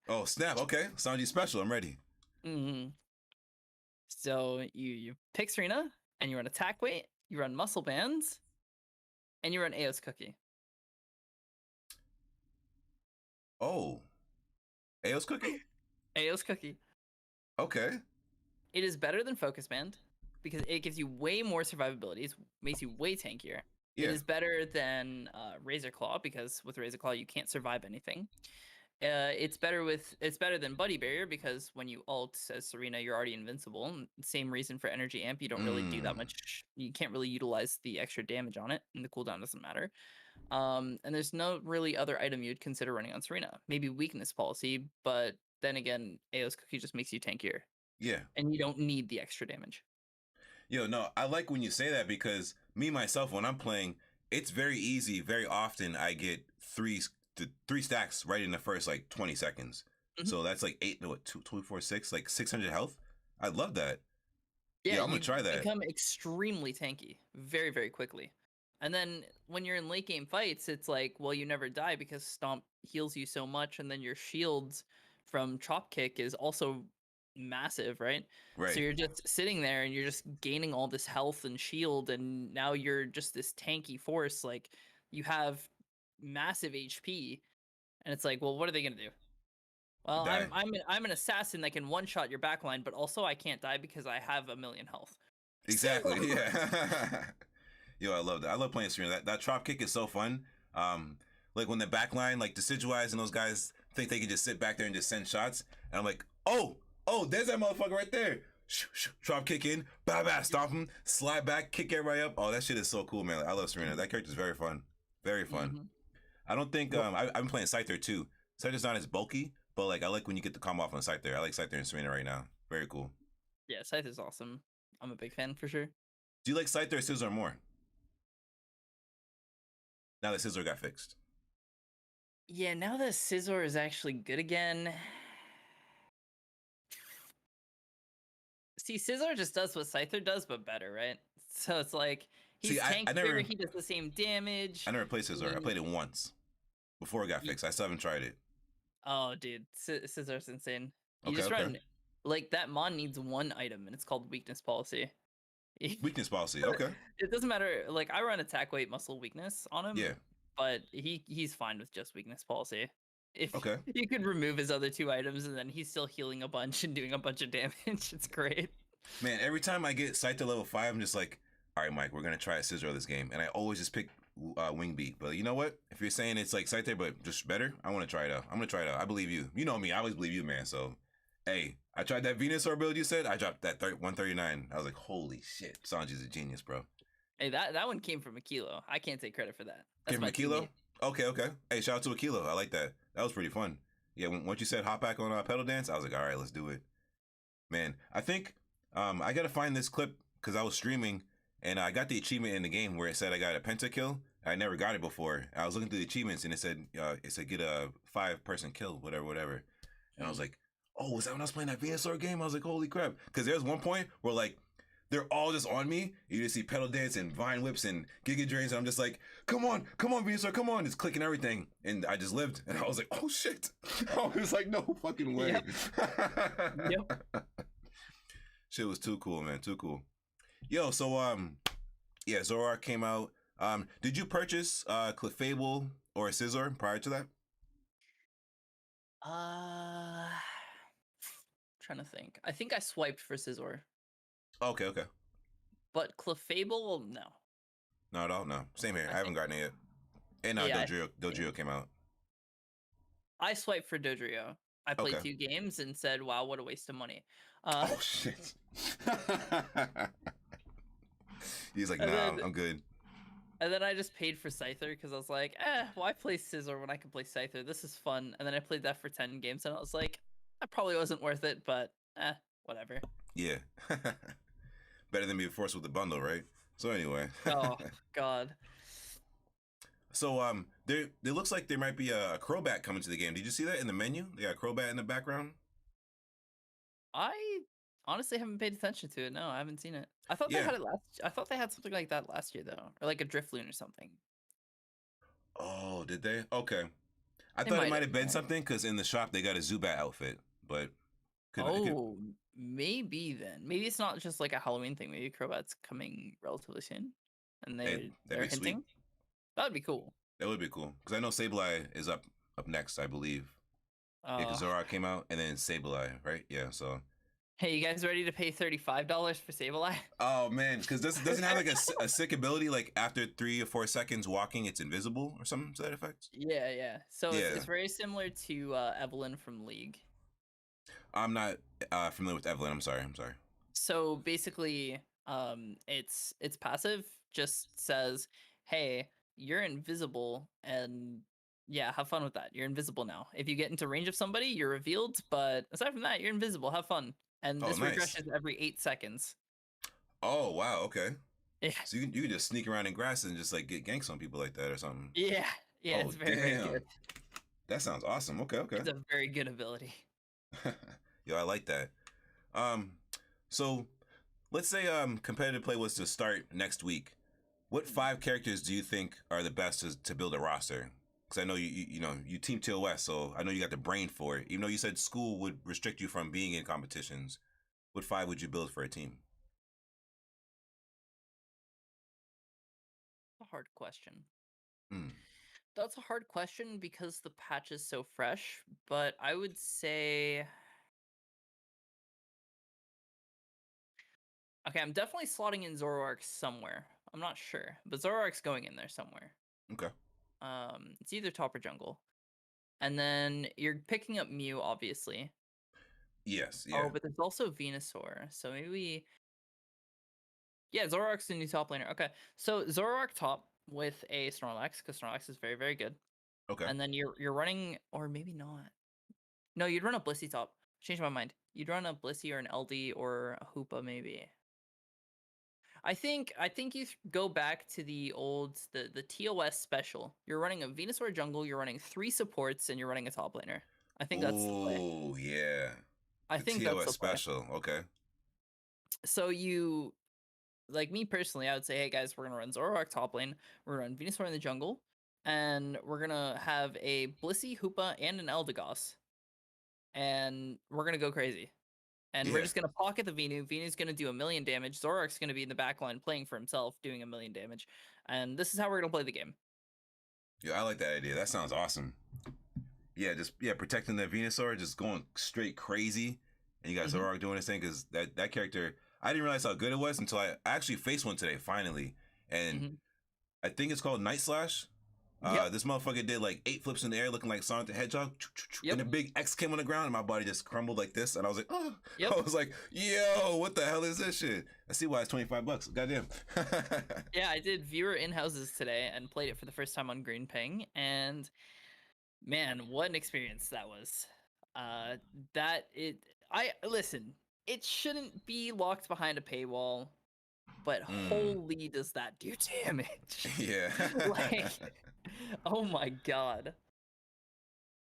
Oh snap. Okay. SANJEE special. I'm ready. Hmm. So you pick Serena, and you run attack weight, you run muscle bands, and you run AOS cookie. Oh, Aos cookie. AOS cookie. Okay. It is better than focus band because it gives you way more survivability. It makes you way tankier. It Yeah. is better than Razor Claw because with Razor Claw you can't survive anything. It's better than Buddy Barrier because when you ult as Serena, you're already invincible. And same reason for Energy Amp, you don't really do that Mm. much. You can't really utilize the extra damage on it, and the cooldown doesn't matter. And there's no really other item you'd consider running on Serena. Maybe Weakness Policy, but then again, AOS Cookie just makes you tankier, Yeah. and you don't need the extra damage. Yo, no, I like when you say that because me myself, when I'm playing, it's very easy. Very often, I get three stacks right in the first like 20 seconds. Mhm. So that's like 8, what, 2, 4, 6, like 600 health. I love that. Yeah, Yeah, I'm gonna you try that. become extremely tanky very, very quickly. And then when you're in late game fights, it's like, well, you never die because Stomp heals you so much, and then your shields from Chop Kick is also massive, right? So Right. you're just sitting there and you're just gaining all this health and shield, and now you're just this tanky force. Like you have massive HP, and it's like, well, what are they gonna do? Well, Die. I'm an assassin that can one shot your backline, but also I can't die because I have a million health. So Exactly. Yeah. Yo, I love that. I love playing Serena. That drop kick is so fun. Like when the back line, like the Decidueyes and those guys think they can just sit back there and just send shots, and I'm like, oh, there's that motherfucker right there. Drop kick in, bah bah, stomp him, slide back, kick everybody up. Oh, that shit is so cool, man. Like, I love Serena. That character is very fun, very fun. hmm I don't think Well, I've been playing Scyther too. Scyther's not as bulky, but like I like when you get the combo off on Scyther. I like Scyther and Serena right now. Very cool. yeah, Scythe is awesome. I'm a big fan for sure. Do you like Scyther or Scizor more? Now that Scizor got fixed. Yeah, now that Scizor is actually good again. See, Scizor just does what Scyther does, but better, right? So it's like See, he's I tankier, never he does the same I damage. never played Scizor. I He, played it once before it got he fixed. I still haven't tried it. oh, dude, Scizor's insane. You Okay, just okay. run like that Mon needs one item, and it's called Weakness Policy. Weakness policy. Okay. It doesn't matter. Like I run attack weight muscle weakness on him, Yeah. but he's fine with just weakness policy. If Okay. you could remove his other two items and then he's still healing a bunch and doing a bunch of damage, it's great. Man, every time I get Scyther level 5, I'm just like, all right, Mike, we're gonna try a Scizor this game, and I always just pick Wing Beat. But you know what? If you're saying it's like Scyther but just better, I want to try it out. I'm gonna try it out. I believe you. You know me. I always believe you, man. So, hey, I tried that Venusaur build you said. I dropped that 139. I was like, holy shit, Sanjee's a genius, bro. Hey, that one came from Aquilo. I can't take credit for that. That's Came from my Aquilo? teammate. Okay. Hey, shout out to Aquilo. I like that. That was pretty fun. Yeah, once you said hop back on Pedal Dance, I was like, all right, let's do it. Man, I think I gotta find this clip because I was streaming and I got the achievement in the game where it said I got a pentakill. I never got it before. I was looking through the achievements and it said get a 5-person kill, whatever. And I was like, oh, was that when I was playing that Venusaur game? I was like, holy crap! Because there's one point where like they're all just on me. You just see Pedal Dance and Vine Whips and Giga Drains. And I'm just like, come on, Venusaur, come on. It's clicking everything. And I just lived. And I was like, oh shit. I was like, no fucking way. Yep. Shit was too cool, man. Too cool. Yo, so yeah, Zoroark came out. Did you purchase Clefable or Scizor prior to that? Trying to think. I think I swiped for Scizor. Okay. But Clefable, no. Not at all. No, same here. I haven't gotten it yet. And Dodrio came out. I swiped for Dodrio. I played 2 games and said, "Wow, what a waste of money." Oh shit! He's like, "Nah, I'm good." And then I just paid for Scyther because I was like, why play Scizor when I can play Scyther? This is fun. And then I played that for 10 games and I was like, that probably wasn't worth it, but whatever. Yeah. Better than being forced with the bundle, right? So anyway. Oh God. So there looks like there might be a Crobat coming to the game. Did you see that in the menu? They got a Crobat in the background. I honestly haven't paid attention to it. No, I haven't seen it. I thought they had it last. I thought they had something like that last year though, or like a Drifloon or something. Oh, did they? Okay. I thought it might have been something because in the shop they got a Zubat outfit, but maybe then. Maybe it's not just like a Halloween thing. Maybe Crobat's coming relatively soon, and they're hinting. Sweet. That'd be cool. That would be cool because I know Sableye is up next, I believe. Yeah, because Zoroark came out and then Sableye, right? Yeah, so. Hey, you guys ready to pay $35 for Sableye? Oh man, because doesn't it have like a sick ability? Like after 3 or 4 seconds walking, it's invisible or something to that effect. Yeah. So it's very similar to Evelyn from League. I'm not familiar with Evelyn. I'm sorry. So basically, its passive just says, "Hey, you're invisible," and yeah, have fun with that. You're invisible now. If you get into range of somebody, you're revealed. But aside from that, you're invisible. Have fun. And this refreshes every 8 seconds. Oh wow, okay. Yeah. So you can just sneak around in grass and just like get ganks on people like that or something. Yeah. It's very good. That sounds awesome. Okay. It's a very good ability. Yo, I like that. So let's say competitive play was to start next week. What 5 characters do you think are the best to build a roster? Because I know you Team TOS, so I know you got the brain for it. Even though you said school would restrict you from being in competitions, what 5 would you build for a team? A hard question. That's a hard question because the patch is so fresh, but I would say... Okay, I'm definitely slotting in Zoroark somewhere. I'm not sure, but Zoroark's going in there somewhere. Okay. It's either top or jungle. And then you're picking up Mew, obviously. Yes, yeah. Oh, but there's also Venusaur, so maybe... Yeah, Zoroark's the new top laner. Okay, so Zoroark top with a Snorlax, because Snorlax is very, very good. Okay. And then you're running, or maybe not. No, you'd run a Blissey top. Change my mind. You'd run a Blissey or an LD or a Hoopa, maybe. I think you go back to the old the TOS special. You're running a Venusaur jungle, you're running 3 supports, and you're running a top laner. I think that's the play. Oh yeah. I think that's the special. Play. Okay. So you, like me personally, I would say, hey guys, we're gonna run Zoroark top lane, we're gonna run Venusaur in the jungle, and we're gonna have a Blissey, Hoopa, and an Eldegoss, and we're gonna go crazy. And we're just going to pocket the Venu. Venu's going to do 1,000,000 damage. Zoroark's going to be in the backline playing for himself, doing 1,000,000 damage. And this is how we're going to play the game. Yeah, I like that idea. That sounds awesome. Yeah, protecting the Venusaur, just going straight crazy. And you got Zoroark doing his thing, because that character, I didn't realize how good it was until I actually faced one today finally, and Hmm. I think it's called Night Slash. Yep. This motherfucker did like 8 flips in the air, looking like Sonic the Hedgehog, and Yep. a big X came on the ground, and my body just crumbled like this, and I was like, oh, Yep. I was like, yo, what the hell is this shit? I see why it's $25. Goddamn. Yeah, I did viewer in houses today and played it for the first time on Green Ping, and man, what an experience that was. Uh, that it. I listen. It shouldn't be locked behind a paywall, but Mm, holy, does that do damage? yeah. Like, oh my god,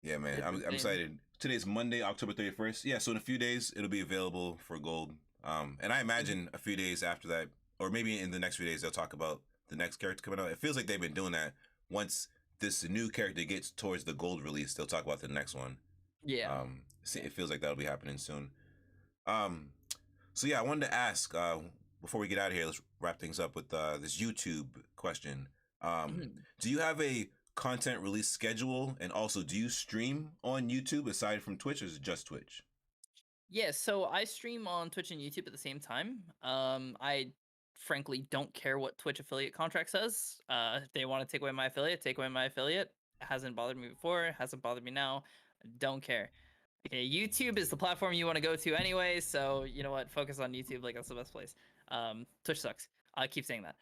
Yeah, man. it's I'm insane. excited. Today's Monday, October 31st. Yeah, so in a few days it'll be available for gold. And I Mhm. imagine a few days after that, or maybe in the next few days, they'll talk about the next character coming out. It feels like they've been doing that. Once this new character gets towards the gold release, they'll talk about the next one. Yeah. It feels like that'll be happening soon. Um, so yeah, I wanted to ask before we get out of here, let's wrap things up with this YouTube question. Mhm. Do you have a content release schedule, and also do you stream on YouTube aside from Twitch, or is it just Twitch? Yeah, so I stream on Twitch and YouTube at the same time. I frankly don't care what Twitch affiliate contract says. If they want to take away my affiliate, take away my affiliate. It hasn't bothered me before, it hasn't bothered me now. Don't care. Okay, YouTube is the platform you want to go to anyway, so you know what? Focus on YouTube, like that's the best place. Twitch sucks. I keep saying that.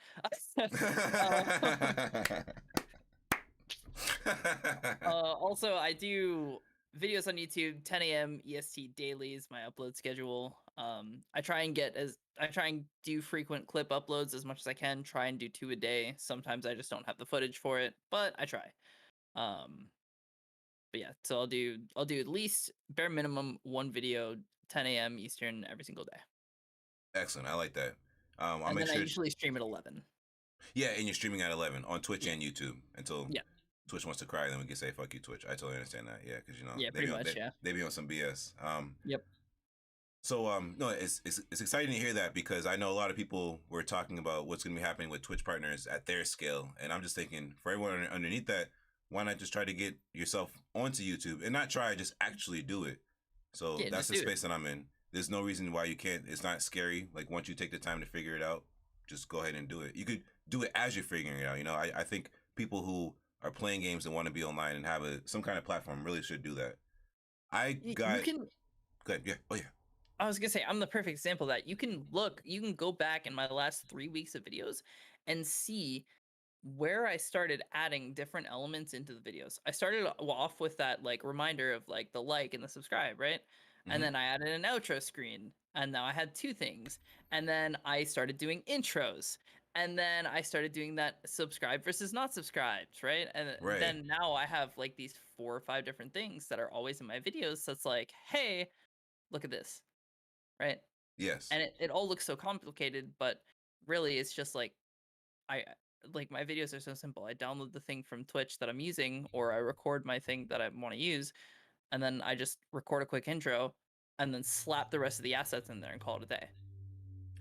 uh, also, I do videos on YouTube, 10 a.m. EST daily is my upload schedule. I try and do frequent clip uploads as much as I can. Try and do 2 a day. Sometimes I just don't have the footage for it, but I try. Um, but yeah, so I'll do at least bare minimum one video, 10 a.m. Eastern every single day, Excellent. I like that. I'll and make then I sure. usually stream at 11. Yeah, and you're streaming at 11 on Twitch Yeah, and YouTube until yeah, Twitch wants to cry. Then we can say fuck you, Twitch. I totally understand that. Yeah, because yeah, they pretty be on much. Yeah. they be on some BS. Yep. So no, it's exciting to hear that because I know a lot of people were talking about what's going to be happening with Twitch partners at their scale, and I'm just thinking for everyone underneath that, why not just try to get yourself onto YouTube and not try, just actually do it. So Yeah, that's just the do it. space that I'm in. There's no reason why you can't. It's not scary. Like once you take the time to figure it out, just go ahead and do it. You could do it as you're figuring it out. I think people who are playing games and want to be online and have some kind of platform really should do that. I You got can good. Yeah. Oh yeah. I was gonna say I'm the perfect example of that. You can go back in my last 3 weeks of videos and see where I started adding different elements into the videos. I started off with that like reminder of like the like and the subscribe, right? And Mm-hmm. then I added an outro screen, and now I had two things. And then I started doing intros. And then I started doing that subscribe versus not subscribed, right? And Right. then now I have like these 4 or 5 different things that are always in my videos. So it's like, hey, look at this, right? Yes. And it all looks so complicated, but really it's just like I like my videos are so simple. I download the thing from Twitch that I'm using, or I record my thing that I want to use, and then I just record a quick intro and then slap the rest of the assets in there and call it a day.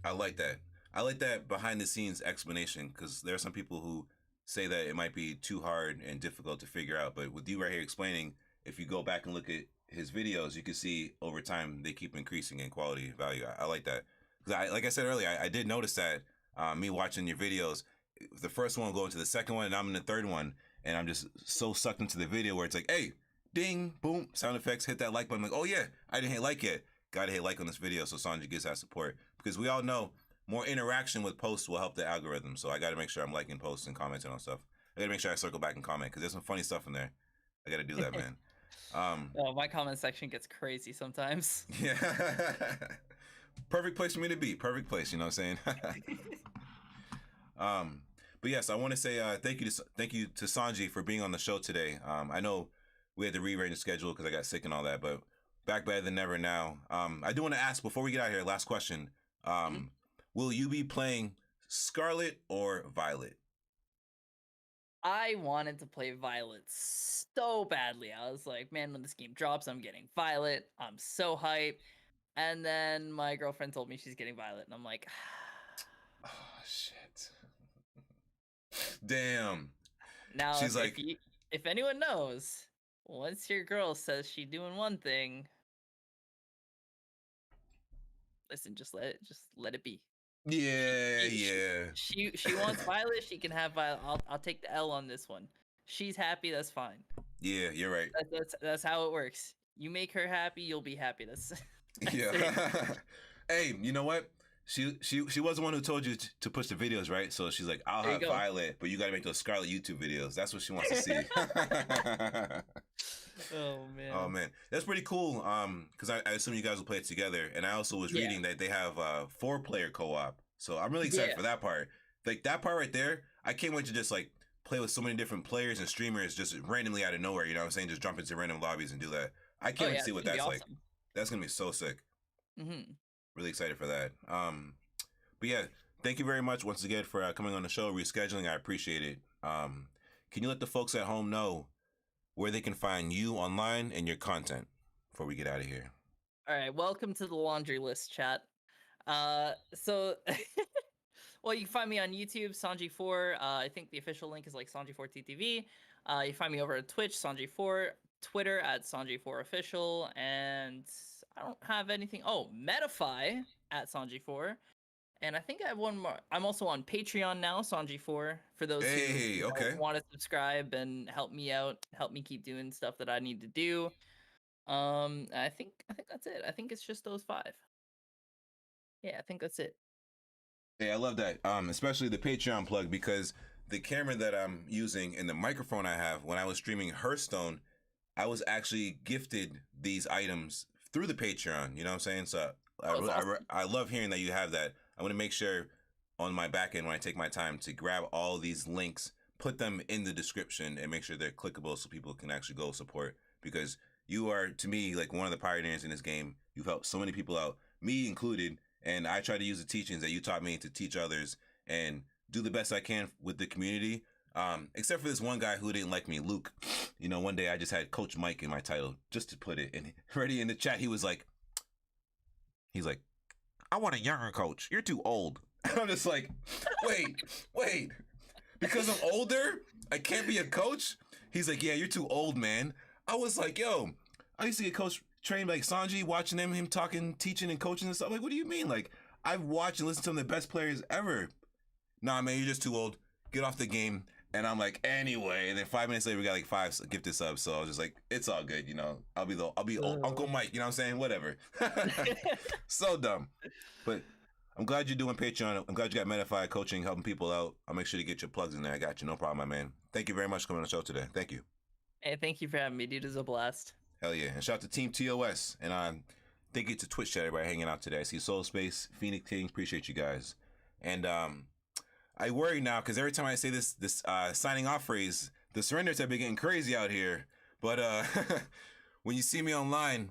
I like that. I like that behind the scenes explanation because there are some people who say that it might be too hard and difficult to figure out. But with you right here explaining, if you go back and look at his videos, you can see over time they keep increasing in quality and value. I like that because like I said earlier, I did notice that me watching your videos, the first one going to the second one, and I'm in the third one, and I'm just so sucked into the video where it's like, hey, ding, boom, sound effects, hit that like button. I'm like, oh yeah, I didn't hit like yet. Gotta hit like on this video so Sanjay gets that support because we all know more interaction with posts will help the algorithm. So I got to make sure I'm liking posts and commenting on stuff. I got to make sure I circle back and comment because there's some funny stuff in there. I got to do that, man. Um, Oh, my comment section gets crazy sometimes. yeah, perfect place for me to be. Perfect place. You know what I'm saying? um, but yes, I want to say thank you to Sanjay for being on the show today. I know we had to rearrange the schedule because I got sick and all that, but back better than ever now. I do want to ask before we get out of here. Last question. Mhm. Um, will you be playing Scarlet or Violet? I wanted to play Violet so badly. I was like, man, when this game drops, I'm getting Violet. I'm so hyped. And then my girlfriend told me she's getting Violet, and I'm like, Oh shit! Damn. now She's like, if anyone knows, once your girl says she doing one thing, listen, just let it be. Yeah, She she yeah, she wants Violet. She can have Violet. I'll take the L on this one. She's happy. That's fine. yeah. You're right. That's how it works. You make her happy, you'll be happy. That's Yeah. it. Hey, you know what? She was the one who told you to push the videos, right? So she's like, I'll There you have go. Violet, but you got to make those Scarlet YouTube videos. That's what she wants to see. Oh Oh man. man, that's pretty cool. Because I assume you guys will play it together, and I also was Yeah. reading that they have 4-player co-op. So I'm really excited Yeah. for that part. Like that part right there, I can't wait to just like play with so many different players and streamers just randomly out of nowhere. You know what I'm saying? Just jump into random lobbies and do that. I Oh can't wait yeah, to see it's what gonna be that's like. awesome. That's gonna be so sick. Hmm. Really excited for that. But yeah, thank you very much once again for coming on the show, rescheduling. I appreciate it. Can you let the folks at home know where they can find you online and your content before we get out of here? All right, welcome to the laundry list, chat. So well, you can find me on YouTube, SANJEE4. I think the official link is like SANJEE4TTV. You find me over at Twitch, SANJEE4, Twitter at SANJEE4official, and I don't have anything. Oh, Medify at SANJEE4. And I think I have one more. I'm also on Patreon now, SANJEE4, for those who Hey, okay. want to subscribe and help me out, help me keep doing stuff that I need to do. I think that's it. I think it's just those 5. Yeah, I think that's it. Hey, I love that. Especially the Patreon plug because the camera that I'm using and the microphone I have when I was streaming Hearthstone, I was actually gifted these items through the Patreon. You know what I'm saying? So Oh, it's awesome. I love hearing that you have that. I want to make sure on my back end when I take my time to grab all these links, put them in the description, and make sure they're clickable so people can actually go support. Because you are, to me, like one of the pioneers in this game. You've helped so many people out, me included. And I try to use the teachings that you taught me to teach others and do the best I can with the community. Except for this one guy who didn't like me, Luke. You know, one day I just had Coach Mike in my title just to put it. And already in the chat, he's like, I want a younger coach. You're too old. I'm just like, wait. Because I'm older, I can't be a coach? He's like, yeah, you're too old, man. I was like, yo, I used to get coach trained like Sanjee, watching him talking, teaching, and coaching and stuff. Like, what do you mean? Like, I've watched and listened to some of the best players ever. Nah, man, you're just too old. Get off the game. And I'm like, anyway. And then 5 minutes later, we got like 5 gifted subs. So I was just like, it's all good, you know. I'll be Uncle Mike. You know what I'm saying? Whatever. So dumb. But I'm glad you're doing Patreon. I'm glad you got Medify coaching, helping people out. I'll make sure to get your plugs in there. I got you. No problem, my man. Thank you very much for coming on the show today. Thank you. Hey, thank you for having me, dude. It was a blast. Hell yeah. And shout out to Team TOS. And thank you to Twitch chat, everybody hanging out today. I see Soul Space, Phoenix King. Appreciate you guys. And I worry now because every time I say this signing off phrase, the surrenders have been getting crazy out here. But when you see me online,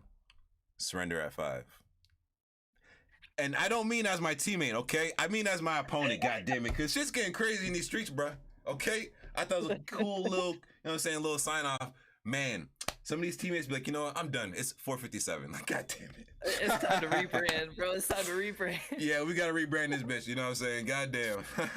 surrender at 5. And I don't mean as my teammate, okay? I mean as my opponent, goddammit. Because shit's getting crazy in these streets, bruh. Okay? I thought it was a cool little, you know what I'm saying, little sign off. Man, some of these teammates be like, you know what? I'm done. It's 4:57. Like, goddammit. It's time to rebrand, bro. It's time to rebrand. Yeah, we got to rebrand this bitch. You know what I'm saying? Goddamn.